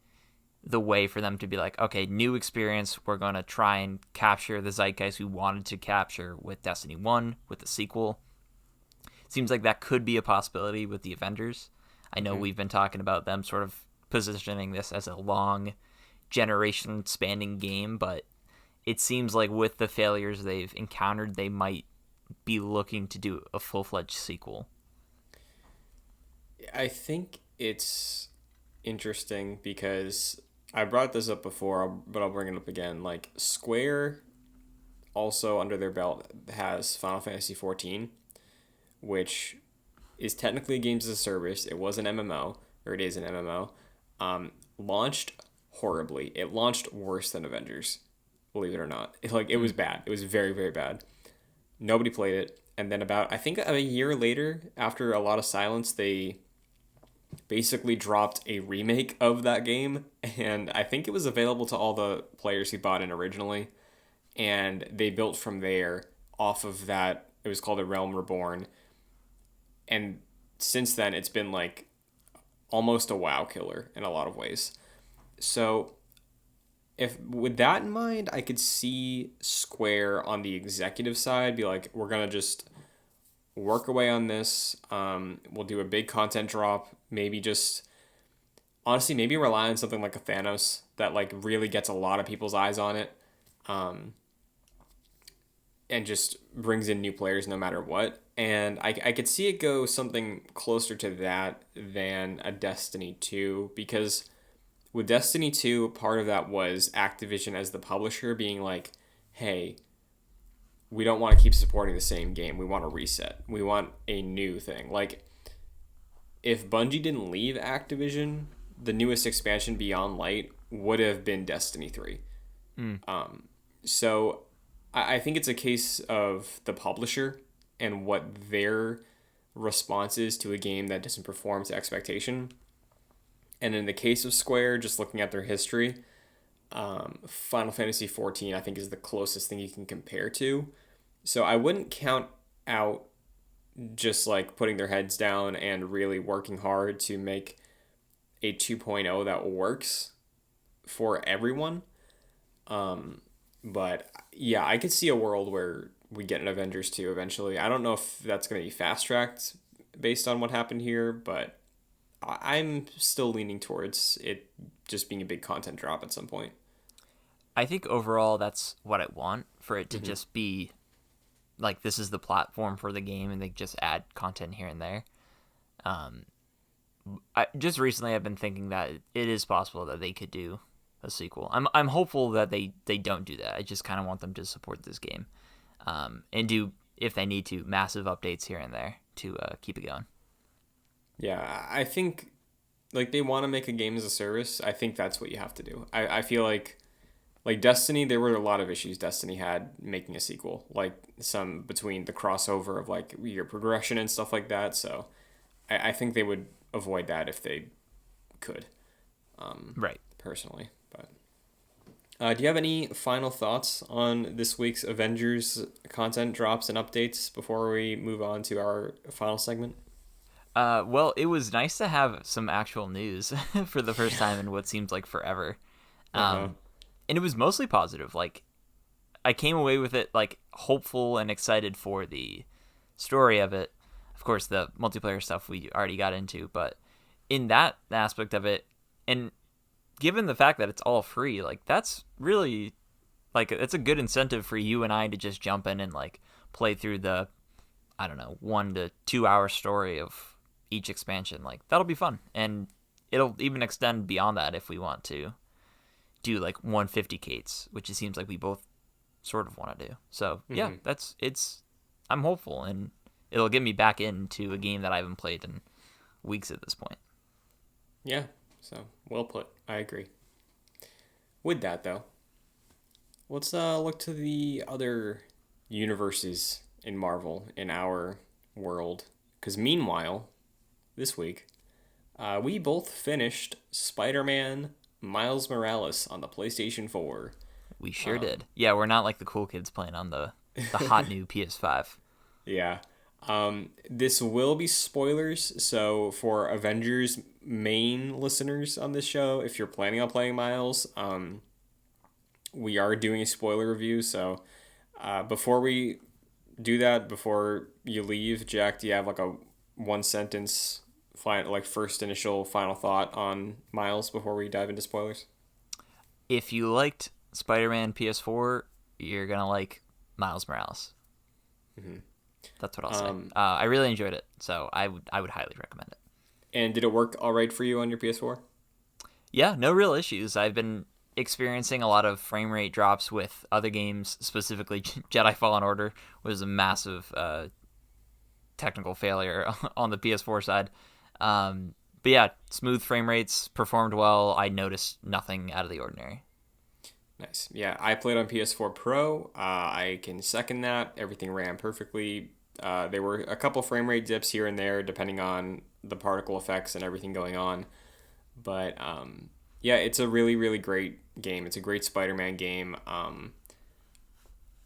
[SPEAKER 3] way for them to be like, okay, new experience. We're going to try and capture the zeitgeist we wanted to capture with Destiny 1, with the sequel. Seems like that could be a possibility with the Avengers. I know we've been talking about them sort of positioning this as a long generation spanning game, but it seems like with the failures they've encountered, they might be looking to do a full-fledged sequel.
[SPEAKER 2] I think it's interesting because I brought this up before, but I'll bring it up again. Like, Square also under their belt has Final Fantasy XIV, which is technically games as a service. It was an MMO, or it is an MMO. Launched horribly. It launched worse than Avengers, believe it or not. It was bad. It was very, very bad. Nobody played it. And then about, I think a year later, after a lot of silence, they basically dropped a remake of that game. And I think it was available to all the players who bought it originally. And they built from there off of that. It was called A Realm Reborn. And since then, it's been like almost a WoW killer in a lot of ways. So if with that in mind, I could see Square on the executive side be like, we're going to just work away on this. We'll do a big content drop. Maybe just, honestly, maybe rely on something like a Thanos that like really gets a lot of people's eyes on it. And just brings in new players no matter what. And I could see it go something closer to that than a Destiny 2, because with Destiny 2, part of that was Activision as the publisher being like, hey, we don't want to keep supporting the same game. We want to reset. We want a new thing. Like, if Bungie didn't leave Activision, the newest expansion, Beyond Light, would have been Destiny 3. So I think it's a case of the publisher and what their response is to a game that doesn't perform to expectation. And in the case of Square, just looking at their history, Final Fantasy XIV, I think, is the closest thing you can compare to. So I wouldn't count out just like putting their heads down and really working hard to make a 2.0 that works for everyone. But yeah, I could see a world where we get an Avengers 2 eventually. I don't know if that's going to be fast tracked based on what happened here, but I'm still leaning towards it just being a big content drop at some point.
[SPEAKER 3] I think overall that's what I want, for it to
[SPEAKER 2] Mm-hmm.
[SPEAKER 3] just be like, this is the platform for the game and they just add content here and there. Just recently I've been thinking that it is possible that they could do a sequel. I'm hopeful that they don't do that. I just kind of want them to support this game, and do, if they need to, massive updates here and there to keep it going.
[SPEAKER 2] Yeah, I think like they want to make a game as a service. I think that's what you have to do. I feel like Destiny, there were a lot of issues Destiny had making a sequel, like some between the crossover of like your progression and stuff like that. So I think they would avoid that if they could,
[SPEAKER 3] Right.
[SPEAKER 2] personally. But do you have any final thoughts on this week's Avengers content drops and updates before we move on to our final segment?
[SPEAKER 3] Well, it was nice to have some actual news for the first time in what seems like forever.
[SPEAKER 2] Uh-huh.
[SPEAKER 3] And it was mostly positive. Like, I came away with it like hopeful and excited for the story of it. Of course, the multiplayer stuff we already got into, but in that aspect of it, and given the fact that it's all free, like, that's really, like, it's a good incentive for you and I to just jump in and like play through the, I don't know, 1 to 2 hour story of each expansion. Like, that'll be fun, and it'll even extend beyond that if we want to do like 150 Kates, which it seems like we both sort of want to do. So yeah,
[SPEAKER 2] Mm-hmm.
[SPEAKER 3] I'm hopeful, and it'll get me back into a game that I haven't played in weeks at this point.
[SPEAKER 2] Yeah. So well put. I agree. With that though, let's look to the other universes in Marvel in our world. Because meanwhile, this week, we both finished Spider-Man Miles Morales on the PlayStation 4.
[SPEAKER 3] We sure did. Yeah, we're not like the cool kids playing on the hot new PS5.
[SPEAKER 2] Yeah. This will be spoilers, so for Avengers main listeners on this show, if you're planning on playing Miles, we are doing a spoiler review. So before we do that, before you leave, Jack, do you have like a one sentence like first initial final thought on Miles before we dive into spoilers?
[SPEAKER 3] If you liked Spider-Man PS4, you're gonna like Miles Morales. That's what I'll say. I really enjoyed it, so I would highly recommend it.
[SPEAKER 2] And did it work all right for you on your PS4?
[SPEAKER 3] Yeah, no real issues. I've been experiencing a lot of frame rate drops with other games, specifically Jedi Fallen Order was a massive technical failure on the PS4 side. But yeah, smooth frame rates, performed well. I noticed nothing out of the ordinary.
[SPEAKER 2] Nice. Yeah, I played on PS4 Pro. I can second that. Everything ran perfectly. There were a couple frame rate dips here and there, depending on the particle effects and everything going on. But yeah, it's a really, really great game. It's a great Spider-Man game.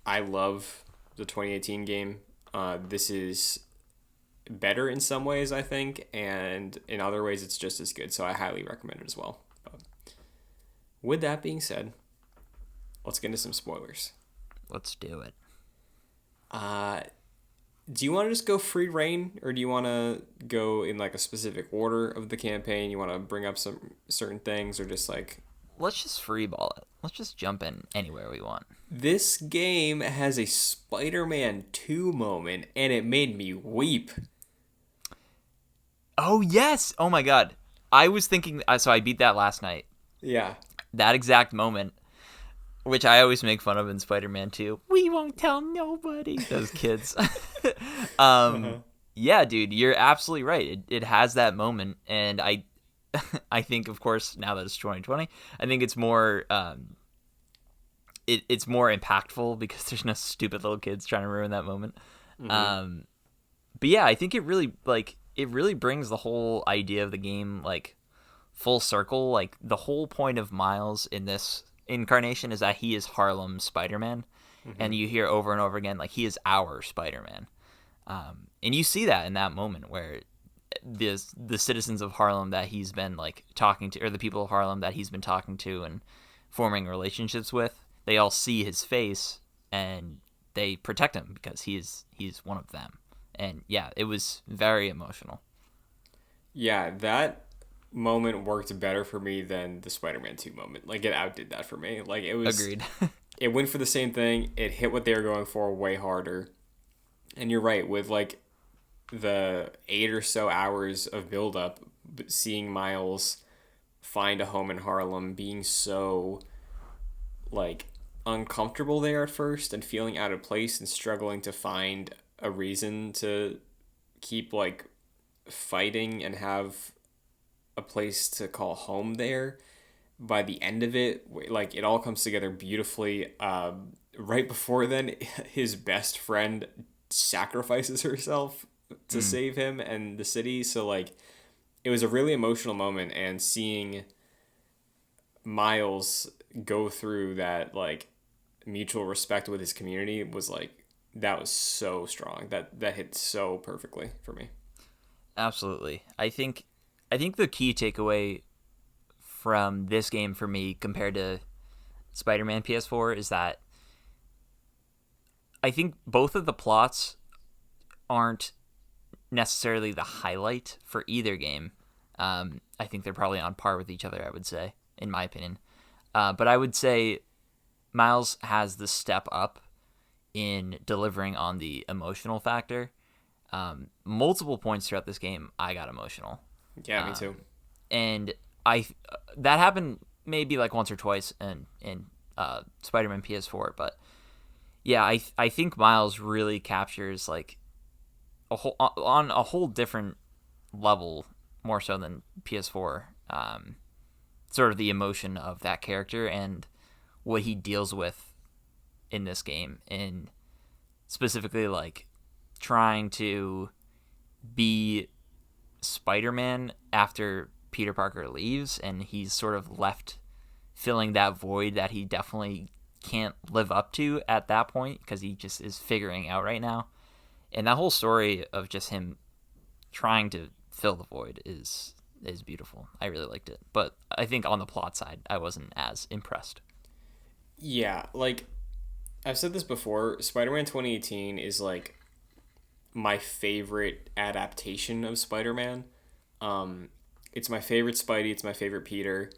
[SPEAKER 2] I love the 2018 game. This is better in some ways, I think, and in other ways, it's just as good. So I highly recommend it as well. But with that being said, let's get into some spoilers.
[SPEAKER 3] Let's do it.
[SPEAKER 2] Do you want to just go free reign, or do you want to go in like a specific order of the campaign? You want to bring up some certain things, or just like
[SPEAKER 3] Let's just freeball it. Let's just jump in anywhere we want.
[SPEAKER 2] this game has a Spider-Man 2 moment, and it made me weep.
[SPEAKER 3] Oh yes! Oh my god! I was thinking. So I beat that last night.
[SPEAKER 2] Yeah.
[SPEAKER 3] That exact moment, which I always make fun of in Spider-Man 2. We won't tell nobody. Those kids. Yeah, dude, you're absolutely right. It has that moment, and I think, of course, now that it's 2020, I think it's more it's more impactful because there's no stupid little kids trying to ruin that moment. But yeah, I think it really brings the whole idea of the game like full circle. Like, the whole point of Miles in this incarnation is that he is Harlem Spider-Man, and you hear over and over again like he is our Spider-Man, and you see that in that moment where the citizens of Harlem that he's been like talking to, or the people of Harlem that he's been talking to and forming relationships with, they all see his face and they protect him because he's one of them. And yeah, it was very emotional.
[SPEAKER 2] Yeah, that moment worked better for me than the Spider-Man 2 moment. Like, it outdid that for me. Like, it was...
[SPEAKER 3] Agreed.
[SPEAKER 2] It went for the same thing. It hit what they were going for way harder. And you're right, with, like, the 8 or so hours of build-up, seeing Miles find a home in Harlem, being so, like, uncomfortable there at first and feeling out of place and struggling to find a reason to keep, like, fighting and have a place to call home there. By the end of it, like, it all comes together beautifully. Right before then, his best friend sacrifices herself to save him and the city. So, like, it was a really emotional moment, and seeing Miles go through that, like, mutual respect with his community was, like, that was so strong. That hit so perfectly for me.
[SPEAKER 3] Absolutely. I think the key takeaway from this game for me compared to Spider-Man PS4 is that I think both of the plots aren't necessarily the highlight for either game. I think they're probably on par with each other, I would say, in my opinion. But I would say Miles has the step up in delivering on the emotional factor. Multiple points throughout this game, I got emotional.
[SPEAKER 2] Yeah, me too.
[SPEAKER 3] And that happened maybe like once or twice in Spider-Man PS4, but yeah, I think Miles really captures like on a whole different level, more so than PS4. Sort of the emotion of that character and what he deals with in this game, and specifically like trying to be Spider-Man after Peter Parker leaves, and he's sort of left filling that void that he definitely can't live up to at that point because he just is figuring out right now. And that whole story of just him trying to fill the void is beautiful. I really liked it. But I think on the plot side, I wasn't as impressed.
[SPEAKER 2] Yeah, like, I've said this before, Spider-Man 2018 is, like, my favorite adaptation of Spider-Man. It's my favorite Spidey, it's my favorite Peter.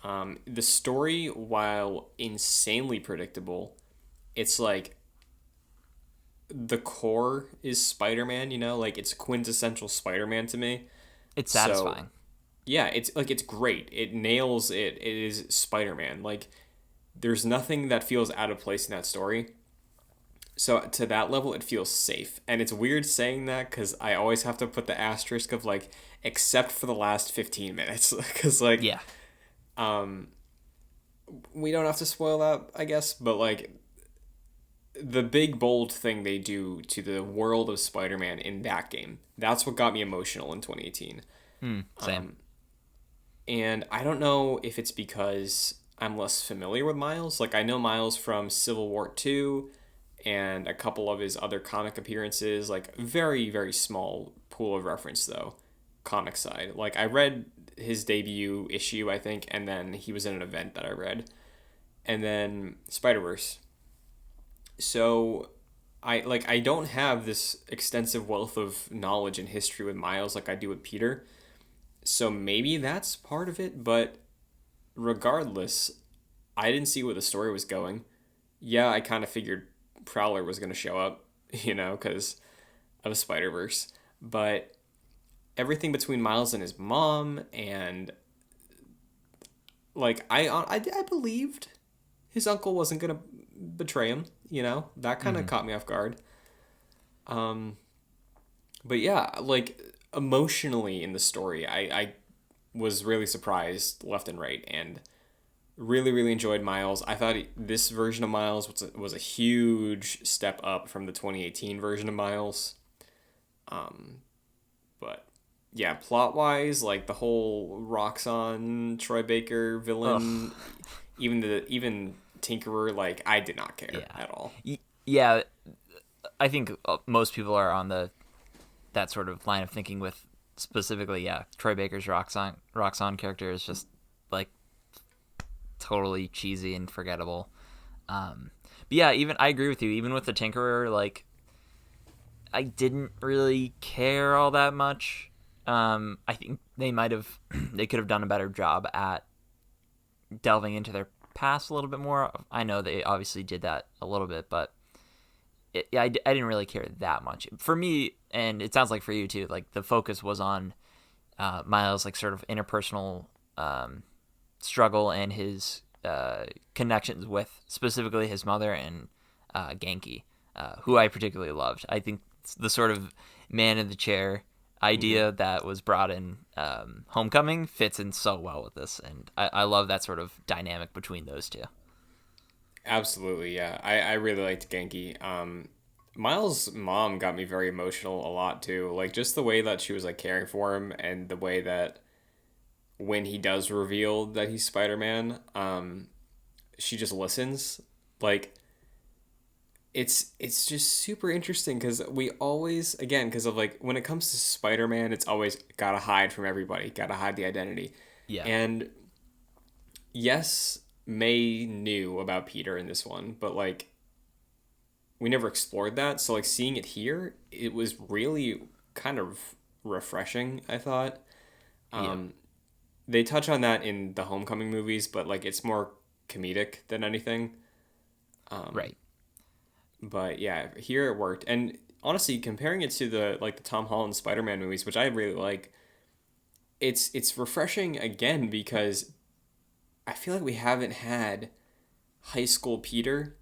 [SPEAKER 2] The story, while insanely predictable, it's like the core is Spider-Man, you know? Like, it's quintessential Spider-Man to me.
[SPEAKER 3] It's satisfying.
[SPEAKER 2] So, yeah, it's like, it's great. It nails it. It is Spider-Man. Like, there's nothing that feels out of place in that story. So to that level, it feels safe. And it's weird saying that because I always have to put the asterisk of, like, except for the last 15 minutes. Because, like,
[SPEAKER 3] yeah.
[SPEAKER 2] We don't have to spoil that, I guess. But, like, the big, bold thing they do to the world of Spider-Man in that game, that's what got me emotional in 2018.
[SPEAKER 3] Same.
[SPEAKER 2] And I don't know if it's because I'm less familiar with Miles. Like, I know Miles from Civil War 2 and a couple of his other comic appearances. Like, very, very small pool of reference, though, comic side. Like, I read his debut issue, I think, and then he was in an event that I read. And then Spider-Verse. So, I don't have this extensive wealth of knowledge and history with Miles like I do with Peter. So maybe that's part of it, but regardless, I didn't see where the story was going. Yeah, I kind of figured Prowler was going to show up, you know, because of Spider-Verse. But everything between Miles and his mom, and, like, I believed his uncle wasn't going to betray him, you know? That kind of caught me off guard. But yeah, like, emotionally in the story, I was really surprised left and right, and really, really enjoyed Miles. I thought this version of Miles was a huge step up from the 2018 version of Miles. But yeah, plot-wise, like, the whole Roxxon, Troy Baker villain, even Tinkerer, like, I did not care at all.
[SPEAKER 3] Yeah, I think most people are on that sort of line of thinking with specifically, Troy Baker's Roxxon character is just, like, totally cheesy and forgettable. But yeah, even I agree with you. Even with the Tinkerer, like I didn't really care all that much. I think they could have done a better job at delving into their past a little bit more. I know they obviously did that a little bit, but I didn't really care that much. For me, and it sounds like for you too, like the focus was on Miles' like sort of interpersonal struggle and his connections with specifically his mother and Genki, who I particularly loved. I think the sort of man in the chair idea that was brought in Homecoming fits in so well with this, and I love that sort of dynamic between those two.
[SPEAKER 2] Absolutely, yeah. I really liked Genki. Miles' mom got me very emotional a lot too. Like just the way that she was like caring for him, and the way that when he does reveal that he's Spider-Man, she just listens. Like it's just super interesting because we always, again, because of like when it comes to Spider-Man, it's always gotta hide from everybody, gotta hide the identity.
[SPEAKER 3] Yeah.
[SPEAKER 2] And yes, May knew about Peter in this one, but like we never explored that. So like seeing it here, it was really kind of refreshing, I thought. Um, They touch on that in the Homecoming movies, but like it's more comedic than anything.
[SPEAKER 3] Right.
[SPEAKER 2] But yeah, here it worked. And honestly, comparing it to the Tom Holland Spider-Man movies, which I really like, it's refreshing again because I feel like we haven't had high school Peter,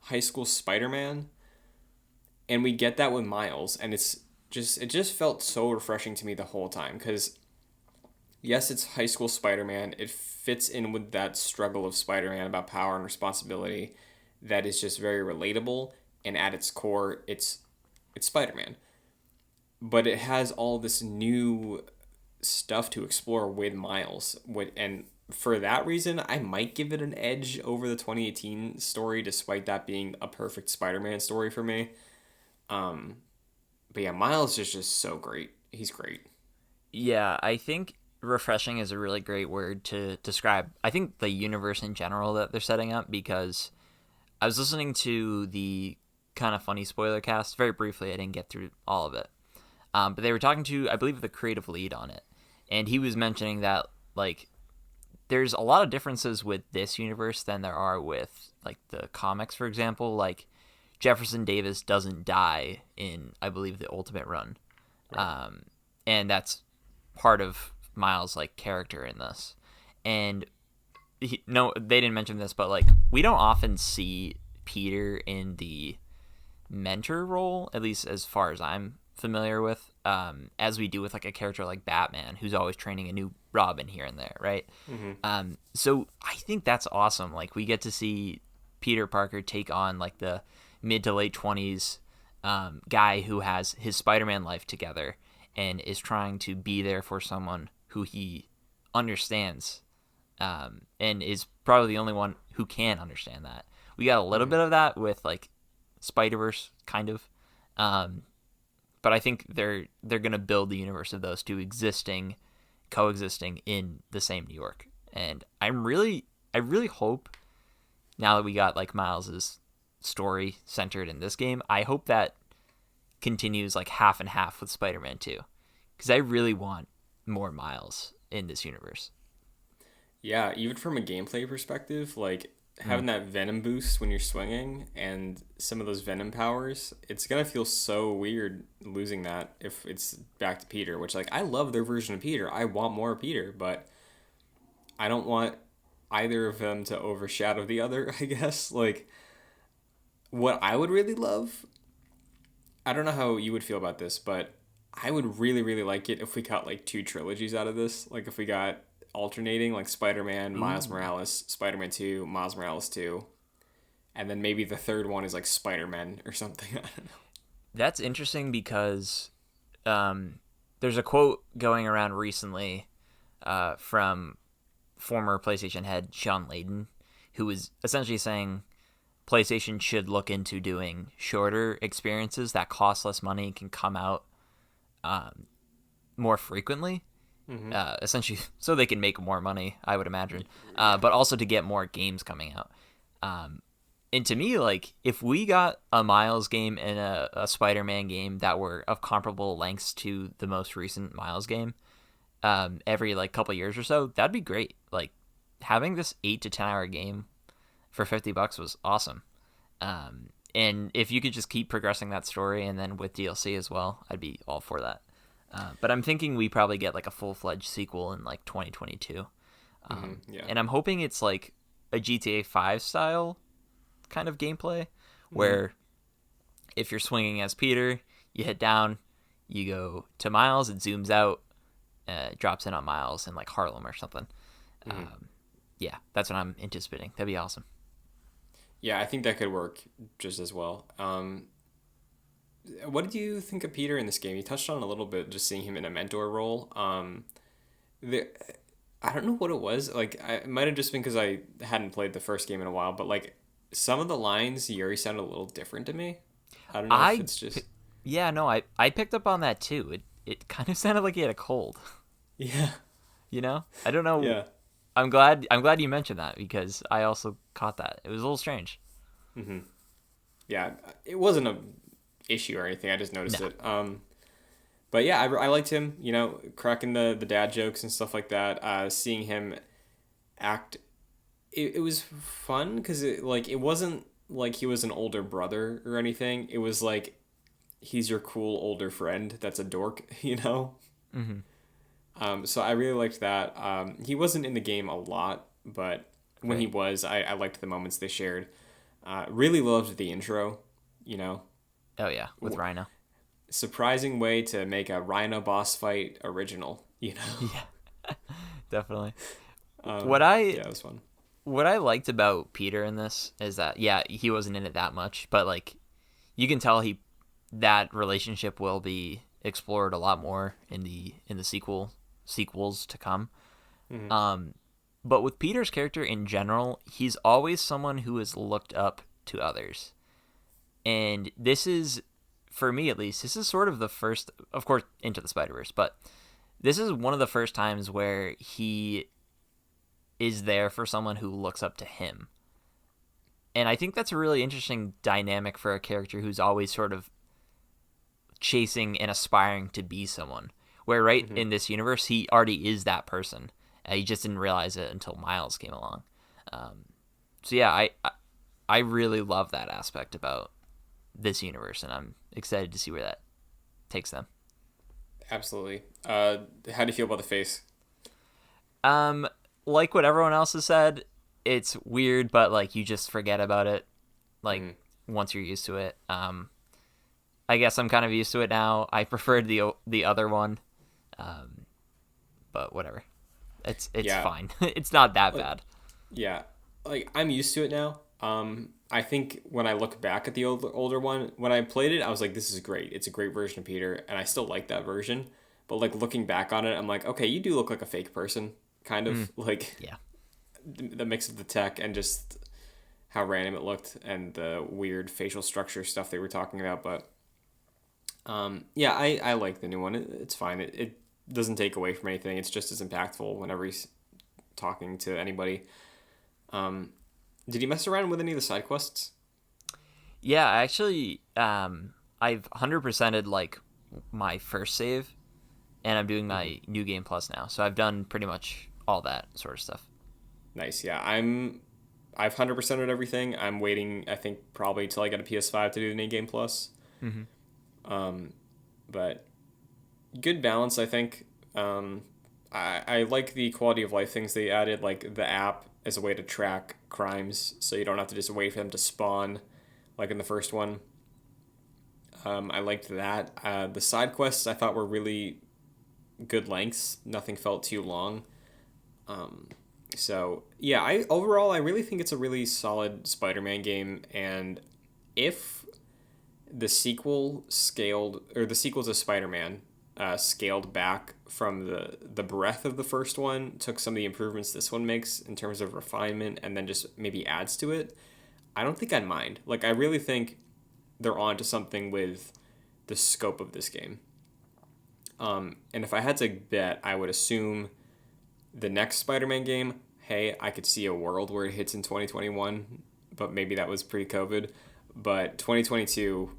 [SPEAKER 2] high school Spider-Man, and we get that with Miles, and it just felt so refreshing to me the whole time because yes, it's high school Spider-Man. It fits in with that struggle of Spider-Man about power and responsibility that is just very relatable, and at its core, it's Spider-Man. But it has all this new stuff to explore with Miles. And for that reason, I might give it an edge over the 2018 story, despite that being a perfect Spider-Man story for me. But yeah, Miles is just so great. He's great.
[SPEAKER 3] Yeah, I think refreshing is a really great word to describe, I think, the universe in general that they're setting up, because I was listening to the Kind of Funny spoiler cast very briefly. I didn't get through all of it. But they were talking to, I believe, the creative lead on it. And he was mentioning that, like, there's a lot of differences with this universe than there are with, like, the comics, for example. Like, Jefferson Davis doesn't die in, I believe, the Ultimate Run.
[SPEAKER 2] Right.
[SPEAKER 3] And that's part of Miles' like character in this. And no, they didn't mention this, but like we don't often see Peter in the mentor role, at least as far as I'm familiar with, as we do with like a character like Batman, who's always training a new Robin here and there, right? So I think that's awesome. Like we get to see Peter Parker take on like the mid to late 20s guy who has his Spider-Man life together and is trying to be there for someone who he understands, and is probably the only one who can understand that. We got a little bit of that with like Spider-Verse, kind of, but I think they're gonna build the universe of those two coexisting in the same New York, and I really hope, now that we got like Miles's story centered in this game, I hope that continues like half and half with Spider-Man 2, because I really want more Miles in this universe.
[SPEAKER 2] Yeah, even from a gameplay perspective, like having that Venom boost when you're swinging and some of those Venom powers, it's gonna feel so weird losing that if it's back to Peter, which like I love their version of Peter. I want more Peter, but I don't want either of them to overshadow the other, I guess. Like what I would really love, I don't know how you would feel about this, but I would really, really like it if we got like two trilogies out of this. Like if we got alternating, like Spider-Man, Miles
[SPEAKER 3] Ooh.
[SPEAKER 2] Morales, Spider-Man 2, Miles Morales 2, and then maybe the third one is like Spider-Man or something. I don't know.
[SPEAKER 3] That's interesting because there's a quote going around recently from former PlayStation head Sean Layden, who was essentially saying PlayStation should look into doing shorter experiences that cost less money, can come out more frequently, essentially so they can make more money, I would imagine, but also to get more games coming out. And to me, like, if we got a Miles game and a Spider-Man game that were of comparable lengths to the most recent Miles game, every like couple years or so, that'd be great. Like, having this 8 to 10 hour game for $50 was awesome. And if you could just keep progressing that story and then with DLC as well, I'd be all for that. But I'm thinking we probably get like a full-fledged sequel in like 2022.
[SPEAKER 2] Yeah.
[SPEAKER 3] And I'm hoping it's like a GTA 5 style kind of gameplay where if you're swinging as Peter, you hit down, you go to Miles, it zooms out, drops in on Miles in like Harlem or something. Yeah, that's what I'm anticipating. That'd be awesome.
[SPEAKER 2] Yeah, I think that could work just as well. What did you think of Peter in this game? You touched on it a little bit, just seeing him in a mentor role. I don't know what it was. Like, it might have just been because I hadn't played the first game in a while, but like some of the lines, Yuri sounded a little different to me. I don't know if it's just.
[SPEAKER 3] Yeah, no, I picked up on that too. It kind of sounded like he had a cold.
[SPEAKER 2] Yeah.
[SPEAKER 3] You know? I don't know.
[SPEAKER 2] Yeah.
[SPEAKER 3] I'm glad you mentioned that because I also caught that. It was a little strange.
[SPEAKER 2] Yeah, it wasn't a issue or anything. I just noticed it. But yeah, I liked him. You know, cracking the dad jokes and stuff like that. Seeing him act, it was fun because it wasn't like he was an older brother or anything. It was like he's your cool older friend that's a dork. You know. So I really liked that. He wasn't in the game a lot, but when he was, I liked the moments they shared. Really loved the intro, you know.
[SPEAKER 3] Oh yeah, with Rhino.
[SPEAKER 2] Surprising way to make a Rhino boss fight original, you know.
[SPEAKER 3] Yeah, definitely.
[SPEAKER 2] Yeah, it was fun.
[SPEAKER 3] What I liked about Peter in this is that he wasn't in it that much, but like you can tell that relationship will be explored a lot more in the sequels to come. But with Peter's character in general, he's always someone who is looked up to others. And this is, for me at least, this is sort of the first, of course, Into the Spider-Verse, but this is one of the first times where he is there for someone who looks up to him. And I think that's a really interesting dynamic for a character who's always sort of chasing and aspiring to be someone. Where in this universe, he already is that person. He just didn't realize it until Miles came along. So yeah, I really love that aspect about this universe, and I'm excited to see where that takes them.
[SPEAKER 2] Absolutely. How do you feel about the face?
[SPEAKER 3] Like what everyone else has said, it's weird, but like you just forget about it. Like once you're used to it. I guess I'm kind of used to it now. I preferred the other one. But whatever. It's fine. It's not that bad.
[SPEAKER 2] Yeah. Like I'm used to it now. I think when I look back at the older one, when I played it, I was like, this is great. It's a great version of Peter, and I still like that version. But like looking back on it, I'm like, okay, you do look like a fake person, kind of. Like the mix of the tech and just how random it looked and the weird facial structure stuff they were talking about. But yeah, I like the new one. It's fine. It doesn't take away from anything. It's just as impactful whenever he's talking to anybody. Did you mess around with any of the side quests?
[SPEAKER 3] Yeah, actually, I've 100%ed like my first save, and I'm doing my New Game Plus now. So I've done pretty much all that sort of stuff.
[SPEAKER 2] Nice. Yeah, I've 100%ed everything. I'm waiting, I think, probably till I get a PS5 to do the New Game Plus. But good balance, I think. I like the quality of life things they added, like the app as a way to track crimes, so you don't have to just wait for them to spawn, like in the first one. I liked that. The side quests I thought were really good lengths. Nothing felt too long. So yeah, I really think it's a really solid Spider-Man game, and if the sequel to Spider-Man scaled back from the breadth of the first one, took some of the improvements this one makes in terms of refinement, and then just maybe adds to it, I don't think I'd mind. Like, I really think they're onto something with the scope of this game. And if I had to bet, I would assume the next Spider-Man game, hey, I could see a world where it hits in 2021, but maybe that was pre-COVID. But 2022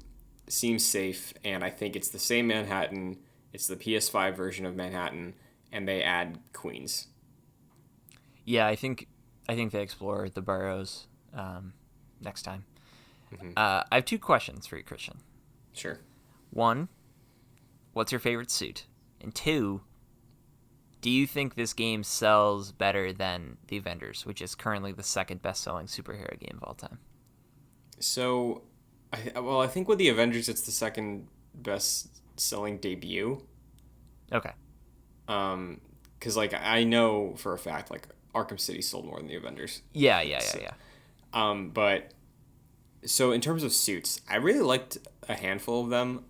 [SPEAKER 2] seems safe, and I think it's the same Manhattan. It's the PS5 version of Manhattan, and they add Queens.
[SPEAKER 3] Yeah, I think they explore the boroughs next time. I have 2 questions for you, Christian.
[SPEAKER 2] Sure.
[SPEAKER 3] 1, what's your favorite suit? And 2, do you think this game sells better than the Avengers, which is currently the second best-selling superhero game of all time?
[SPEAKER 2] So, I think with the Avengers, it's the second best-selling debut.
[SPEAKER 3] Okay.
[SPEAKER 2] Because like I know for a fact, like Arkham City sold more than the Avengers.
[SPEAKER 3] Yeah.
[SPEAKER 2] But so in terms of suits, I really liked a handful of them.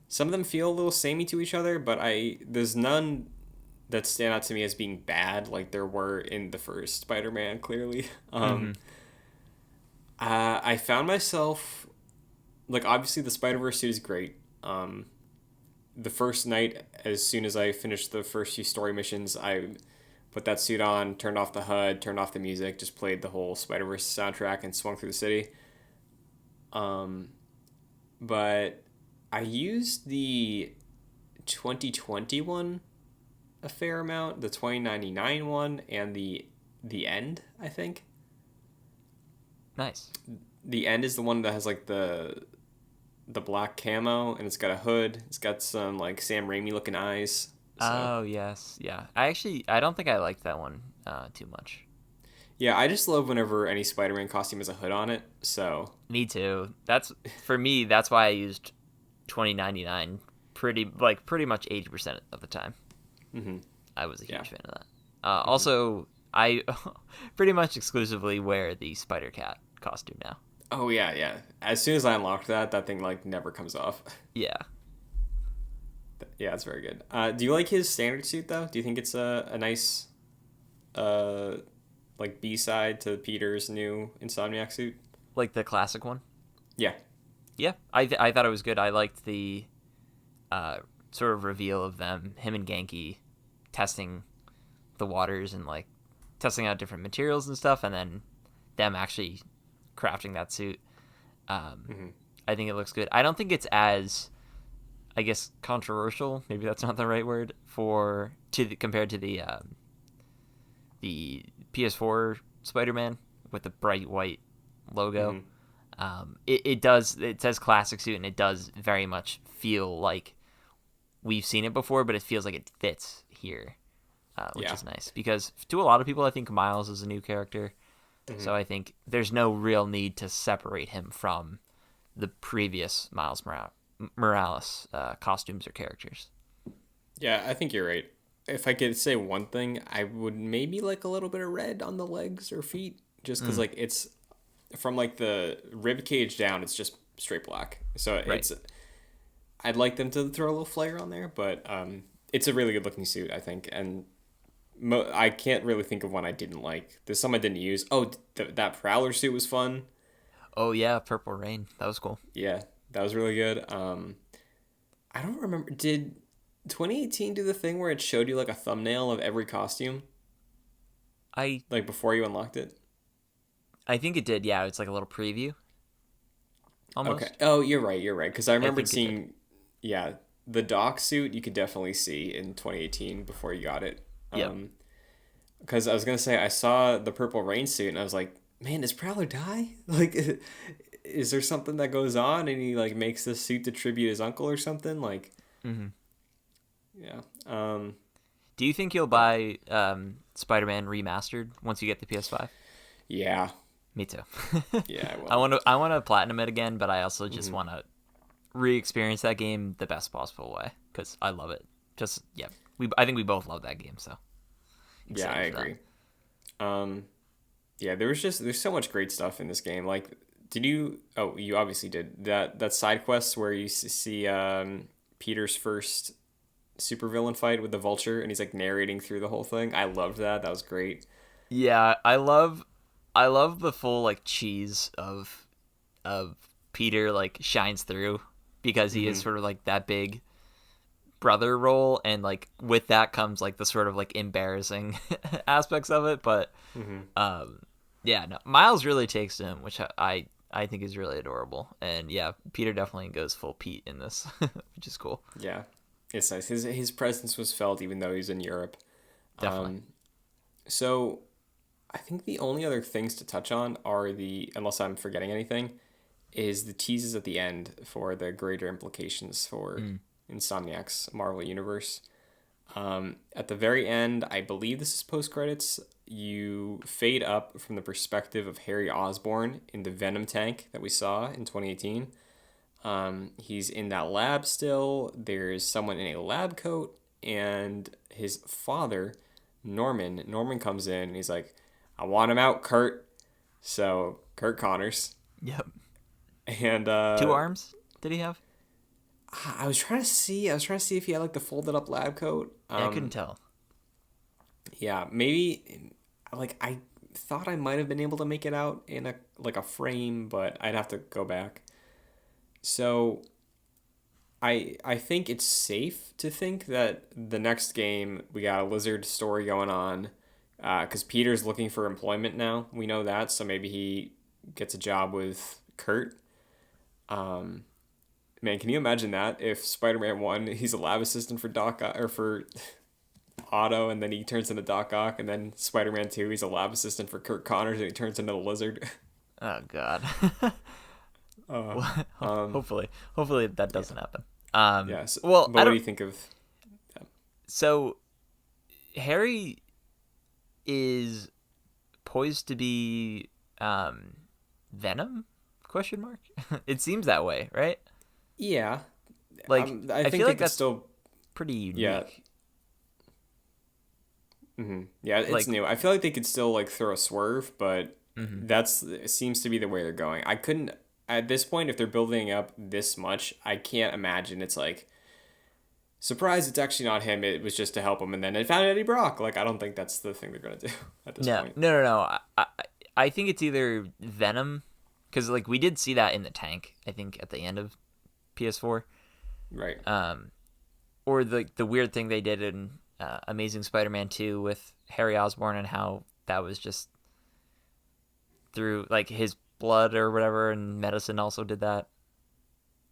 [SPEAKER 2] Some of them feel a little samey to each other, but there's none that stand out to me as being bad, like there were in the first Spider-Man. Clearly, I found myself like obviously the Spider-Verse suit is great. The first night, as soon as I finished the first few story missions, I put that suit on, turned off the HUD, turned off the music, just played the whole Spider-Verse soundtrack and swung through the city. But I used the 2021 a fair amount, the 2099 one, and the End, I think.
[SPEAKER 3] Nice.
[SPEAKER 2] The End is the one that has like the black camo, and it's got a hood. It's got some like Sam Raimi looking eyes. So.
[SPEAKER 3] Oh yes, yeah. I don't think I liked that one too much.
[SPEAKER 2] Yeah, I just love whenever any Spider-Man costume has a hood on it. So
[SPEAKER 3] me too. That's for me. That's why I used 2099 pretty much 80% of the time.
[SPEAKER 2] Mm-hmm.
[SPEAKER 3] I was a huge fan of that. Also, I pretty much exclusively wear the Spider-Cat costume now.
[SPEAKER 2] Oh yeah. As soon as I unlocked that thing like never comes off.
[SPEAKER 3] Yeah.
[SPEAKER 2] Yeah, it's very good. Do you like his standard suit though? Do you think it's a nice, like B-side to Peter's new Insomniac suit?
[SPEAKER 3] Like the classic one?
[SPEAKER 2] Yeah.
[SPEAKER 3] Yeah, I thought it was good. I liked the sort of reveal of him and Genki testing the waters and like testing out different materials and stuff, and then them actually crafting that suit. I think it looks good. I don't think it's as, I guess, controversial. Maybe that's not the right word compared to the PS4 Spider-Man with the bright white logo. It says classic suit, and it does very much feel like we've seen it before, but it feels like it fits here, which is nice because to a lot of people, I think Miles is a new character. So I think there's no real need to separate him from the previous Miles Morales costumes or characters.
[SPEAKER 2] Yeah, I think you're right. If I could say one thing, I would maybe like a little bit of red on the legs or feet, just because like it's from like the rib cage down, it's just straight black. So I'd like them to throw a little flare on there, but it's a really good looking suit, I think, and I can't really think of one I didn't like. There's some I didn't use. Oh, that Prowler suit was fun.
[SPEAKER 3] Oh yeah, Purple Rain. That was cool.
[SPEAKER 2] Yeah, that was really good. I don't remember. Did 2018 do the thing where it showed you like a thumbnail of every costume? Like before you unlocked it?
[SPEAKER 3] I think it did. Yeah, it's like a little preview. Almost. Okay.
[SPEAKER 2] Oh, you're right. Because I remember seeing, the Doc suit you could definitely see in 2018 before you got it. Because I was gonna say I saw the Purple Rain suit and I was like, man, does Prowler die? Like, is there something that goes on and he like makes this suit to tribute his uncle or something? Like, yeah.
[SPEAKER 3] Do you think you'll buy Spider-Man Remastered once you get the PS5?
[SPEAKER 2] Yeah.
[SPEAKER 3] Me too.
[SPEAKER 2] Yeah, I will.
[SPEAKER 3] I want to platinum it again, but I also just want to re-experience that game the best possible way because I love it. I think we both love that game, so.
[SPEAKER 2] Yeah, I agree. There's so much great stuff in this game. Like, you obviously did that side quest where you see Peter's first supervillain fight with the Vulture, and he's like narrating through the whole thing. I loved that. That was great.
[SPEAKER 3] Yeah, I love the full like cheese of Peter like shines through because he is sort of like that big brother role, and like with that comes like the sort of like embarrassing aspects of it, but Yeah, no, Miles really takes to him, which I think is really adorable. And yeah, Peter definitely goes full Pete in this, which is cool.
[SPEAKER 2] Yeah, it's nice. His presence was felt even though he's in Europe.
[SPEAKER 3] Definitely.
[SPEAKER 2] So I think the only other things to touch on are unless I'm forgetting anything, is the teases at the end for the greater implications for Insomniac's Marvel Universe. At the very end, I believe this is post credits. You fade up from the perspective of Harry Osborn in the Venom tank that we saw in 2018. He's in that lab still. There's someone in a lab coat, and his father, Norman. Norman comes in and he's like, "I want him out, Kurt." So Kurt Connors.
[SPEAKER 3] Yep.
[SPEAKER 2] And
[SPEAKER 3] 2 arms did he have?
[SPEAKER 2] I was trying to see. If he had like the folded up lab coat.
[SPEAKER 3] Yeah, I couldn't tell.
[SPEAKER 2] Yeah, maybe. Like I thought I might have been able to make it out in a frame, but I'd have to go back. So, I think it's safe to think that the next game we got a Lizard story going on, because Peter's looking for employment now. We know that, so maybe he gets a job with Kurt. Man, can you imagine that if Spider-Man 1, he's a lab assistant for Doc or for Otto, and then he turns into Doc Ock, and then Spider-Man 2, he's a lab assistant for Kurt Connors, and he turns into the Lizard.
[SPEAKER 3] Oh God. Hopefully that doesn't happen.
[SPEAKER 2] Yes.
[SPEAKER 3] Well,
[SPEAKER 2] but what do you think of? Yeah.
[SPEAKER 3] So, Harry is poised to be Venom? Question mark. It seems that way, right?
[SPEAKER 2] Yeah.
[SPEAKER 3] Like
[SPEAKER 2] I think
[SPEAKER 3] feel like that's
[SPEAKER 2] still
[SPEAKER 3] pretty unique.
[SPEAKER 2] Yeah. Mm-hmm. Yeah, it's
[SPEAKER 3] Like,
[SPEAKER 2] new. I feel like they could still like throw a swerve, but it seems to be the way they're going. I couldn't at this point, if they're building up this much, I can't imagine it's like surprise. It's actually not him. It was just to help him, and then they found Eddie Brock. Like I don't think that's the thing they're gonna do at this point.
[SPEAKER 3] No. I think it's either Venom, because like we did see that in the tank. I think at the end of PS4,
[SPEAKER 2] Right.
[SPEAKER 3] Or the weird thing they did in Amazing Spider-Man 2 with Harry Osborn, and how that was just through like his blood or whatever, and medicine also did that.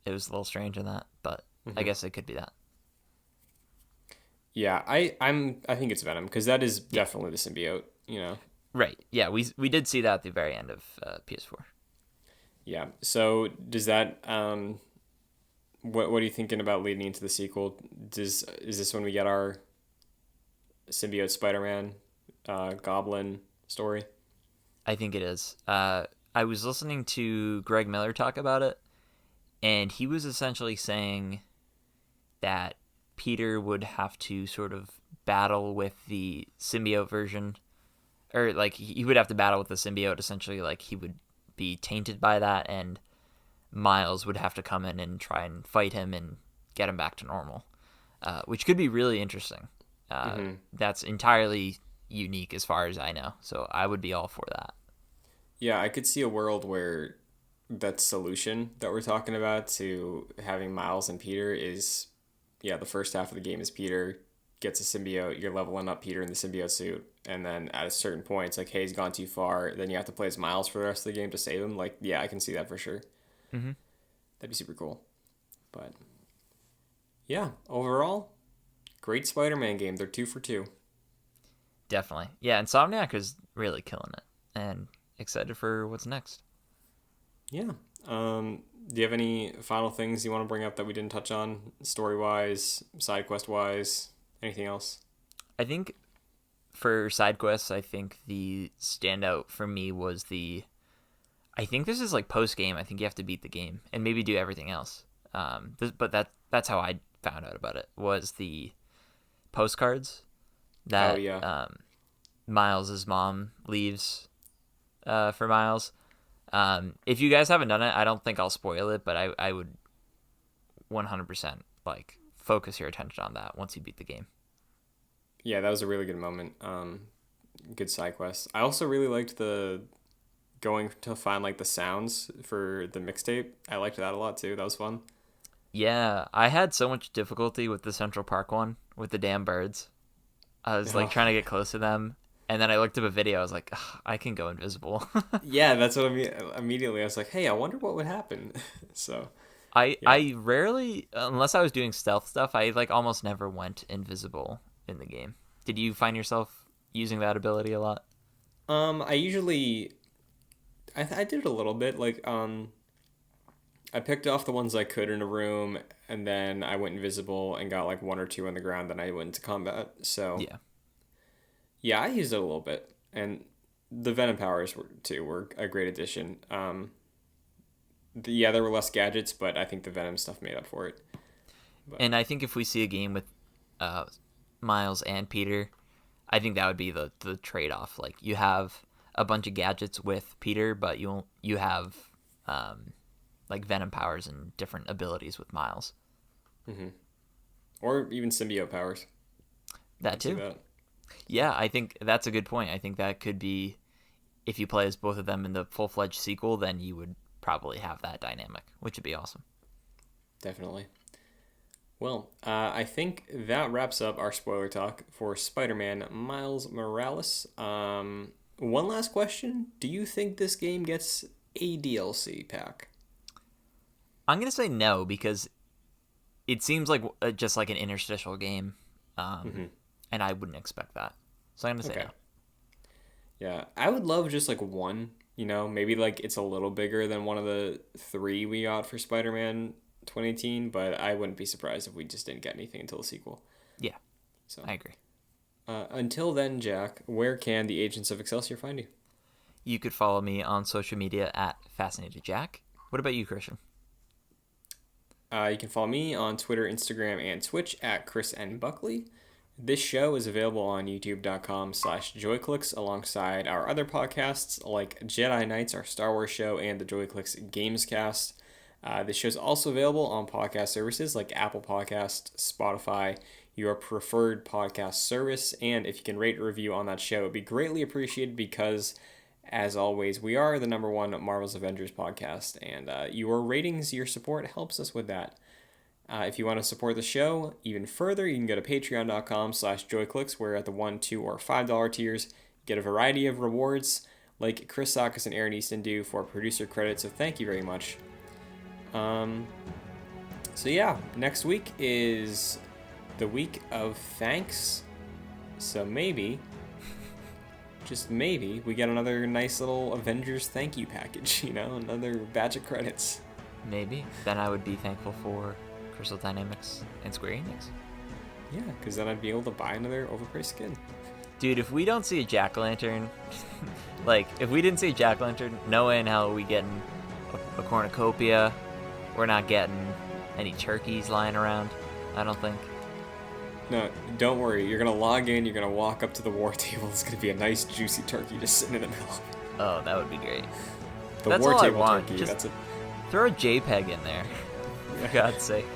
[SPEAKER 3] It was a little strange in that, but I guess it could be that.
[SPEAKER 2] Yeah, I think it's Venom because that is definitely the symbiote. You know.
[SPEAKER 3] Right. Yeah, we did see that at the very end of PS4.
[SPEAKER 2] Yeah. So does that what are you thinking about leading into the sequel? Is this when we get our symbiote Spider-Man Goblin story?
[SPEAKER 3] I think it is. I was listening to Greg Miller talk about it, and he was essentially saying that Peter would have to sort of battle with the symbiote version, or like he would have to battle with the symbiote, essentially. Like he would be tainted by that, and Miles would have to come in and try and fight him and get him back to normal, which could be really interesting. That's entirely unique as far as I know, so I would be all for that.
[SPEAKER 2] Yeah, I could see a world where that solution that we're talking about to having Miles and Peter is, the first half of the game is Peter gets a symbiote, you're leveling up Peter in the symbiote suit, and then at a certain point, it's like, hey, he's gone too far, then you have to play as Miles for the rest of the game to save him. Like, yeah, I can see that for sure. That'd be super cool. But, yeah, overall, great Spider-Man game. They're 2 for 2.
[SPEAKER 3] Definitely. Yeah, Insomniac is really killing it, and excited for what's next.
[SPEAKER 2] Yeah. Do you have any final things you want to bring up that we didn't touch on, story-wise, side quest-wise, anything else?
[SPEAKER 3] I think for side quests, I think the standout for me was I think this is like post-game. I think you have to beat the game and maybe do everything else. But that's how I found out about it, was the postcards that Miles' mom leaves for Miles. If you guys haven't done it, I don't think I'll spoil it, but I would 100% like focus your attention on that once you beat the game.
[SPEAKER 2] Yeah, that was a really good moment. Good side quest. I also really liked the going to find like the sounds for the mixtape. I liked that a lot too. That was fun.
[SPEAKER 3] Yeah, I had so much difficulty with the Central Park one with the damn birds. I was like trying to get close to them, And then I looked up a video. I was like, "Ugh, I can go invisible."
[SPEAKER 2] Yeah, that's what I mean. Immediately, I was like, hey, I wonder what would happen. So, yeah.
[SPEAKER 3] I rarely, unless I was doing stealth stuff, I like almost never went invisible in the game. Did you find yourself using that ability a lot?
[SPEAKER 2] I usually, I did it a little bit. Like, I picked off the ones I could in a room, and then I went invisible and got like one or two on the ground. Then I went into combat. So
[SPEAKER 3] Yeah.
[SPEAKER 2] yeah, I used it a little bit, and the Venom powers were a great addition. Yeah, there were less gadgets, but I think the Venom stuff made up for it. But,
[SPEAKER 3] And I think if we see a game with Miles and Peter, I think that would be the trade-off. Like, you have a bunch of gadgets with Peter, but you have like Venom powers and different abilities with Miles.
[SPEAKER 2] mm-hmm. Or even symbiote powers.
[SPEAKER 3] That too. Yeah, I think that's a good point. I think that could be, if you play as both of them in the full-fledged sequel, then you would probably have that dynamic, which would be awesome.
[SPEAKER 2] Definitely. Well, I think that wraps up our spoiler talk for Spider-Man Miles Morales. One last question. Do you think this game gets a DLC pack?
[SPEAKER 3] I'm going to say no, because it seems like just like an interstitial game, and I wouldn't expect that. So I'm going to say no.
[SPEAKER 2] Yeah, I would love just like one, maybe like it's a little bigger than one of the 3 we got for Spider-Man 2018, but I wouldn't be surprised if we just didn't get anything until the sequel.
[SPEAKER 3] Yeah,
[SPEAKER 2] so
[SPEAKER 3] I agree.
[SPEAKER 2] Until then, Jack, where can the Agents of Excelsior find you?
[SPEAKER 3] You could follow me on social media at FascinatedJack. What about you, Christian?
[SPEAKER 2] You can follow me on Twitter, Instagram, and Twitch at Chris N. Buckley. This show is available on youtube.com/joyclicks alongside our other podcasts like Jedi Knights, our Star Wars show, and the Joyclicks Gamescast. This show is also available on podcast services like Apple Podcasts, Spotify, your preferred podcast service. And if you can rate a review on that show, it would be greatly appreciated because, as always, we are the #1 Marvel's Avengers podcast, and your ratings, your support helps us with that. If you want to support the show even further, you can go to patreon.com/joyclicks, where at the $1, $2, or $5 tiers, you get a variety of rewards like Chris Sakas and Aaron Easton do for producer credit, so thank you very much. So yeah, next week is the week of thanks, so maybe, just maybe, we get another nice little Avengers thank you package, another batch of credits.
[SPEAKER 3] Maybe. Then I would be thankful for Crystal Dynamics and Square Enix.
[SPEAKER 2] Yeah, because then I'd be able to buy another overpriced skin.
[SPEAKER 3] Dude, if we don't see a jack-o'-lantern, like, if we didn't see a jack-o'-lantern, no way in hell are we getting a cornucopia. We're not getting any turkeys lying around, I don't think.
[SPEAKER 2] No, don't worry. You're going to log in, you're going to walk up to the Wartable. It's going to be a nice, juicy turkey just sitting in the middle.
[SPEAKER 3] Oh, that would be great.
[SPEAKER 2] That's all I want. Turkey,
[SPEAKER 3] just throw a JPEG in there, for God's sake.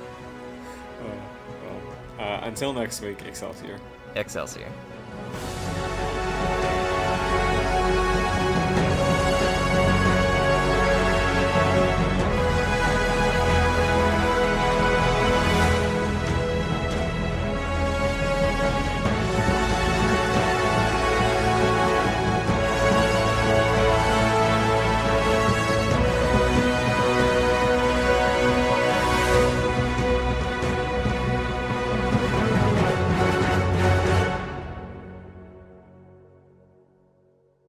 [SPEAKER 2] Until next week, Excelsior.
[SPEAKER 3] Excelsior.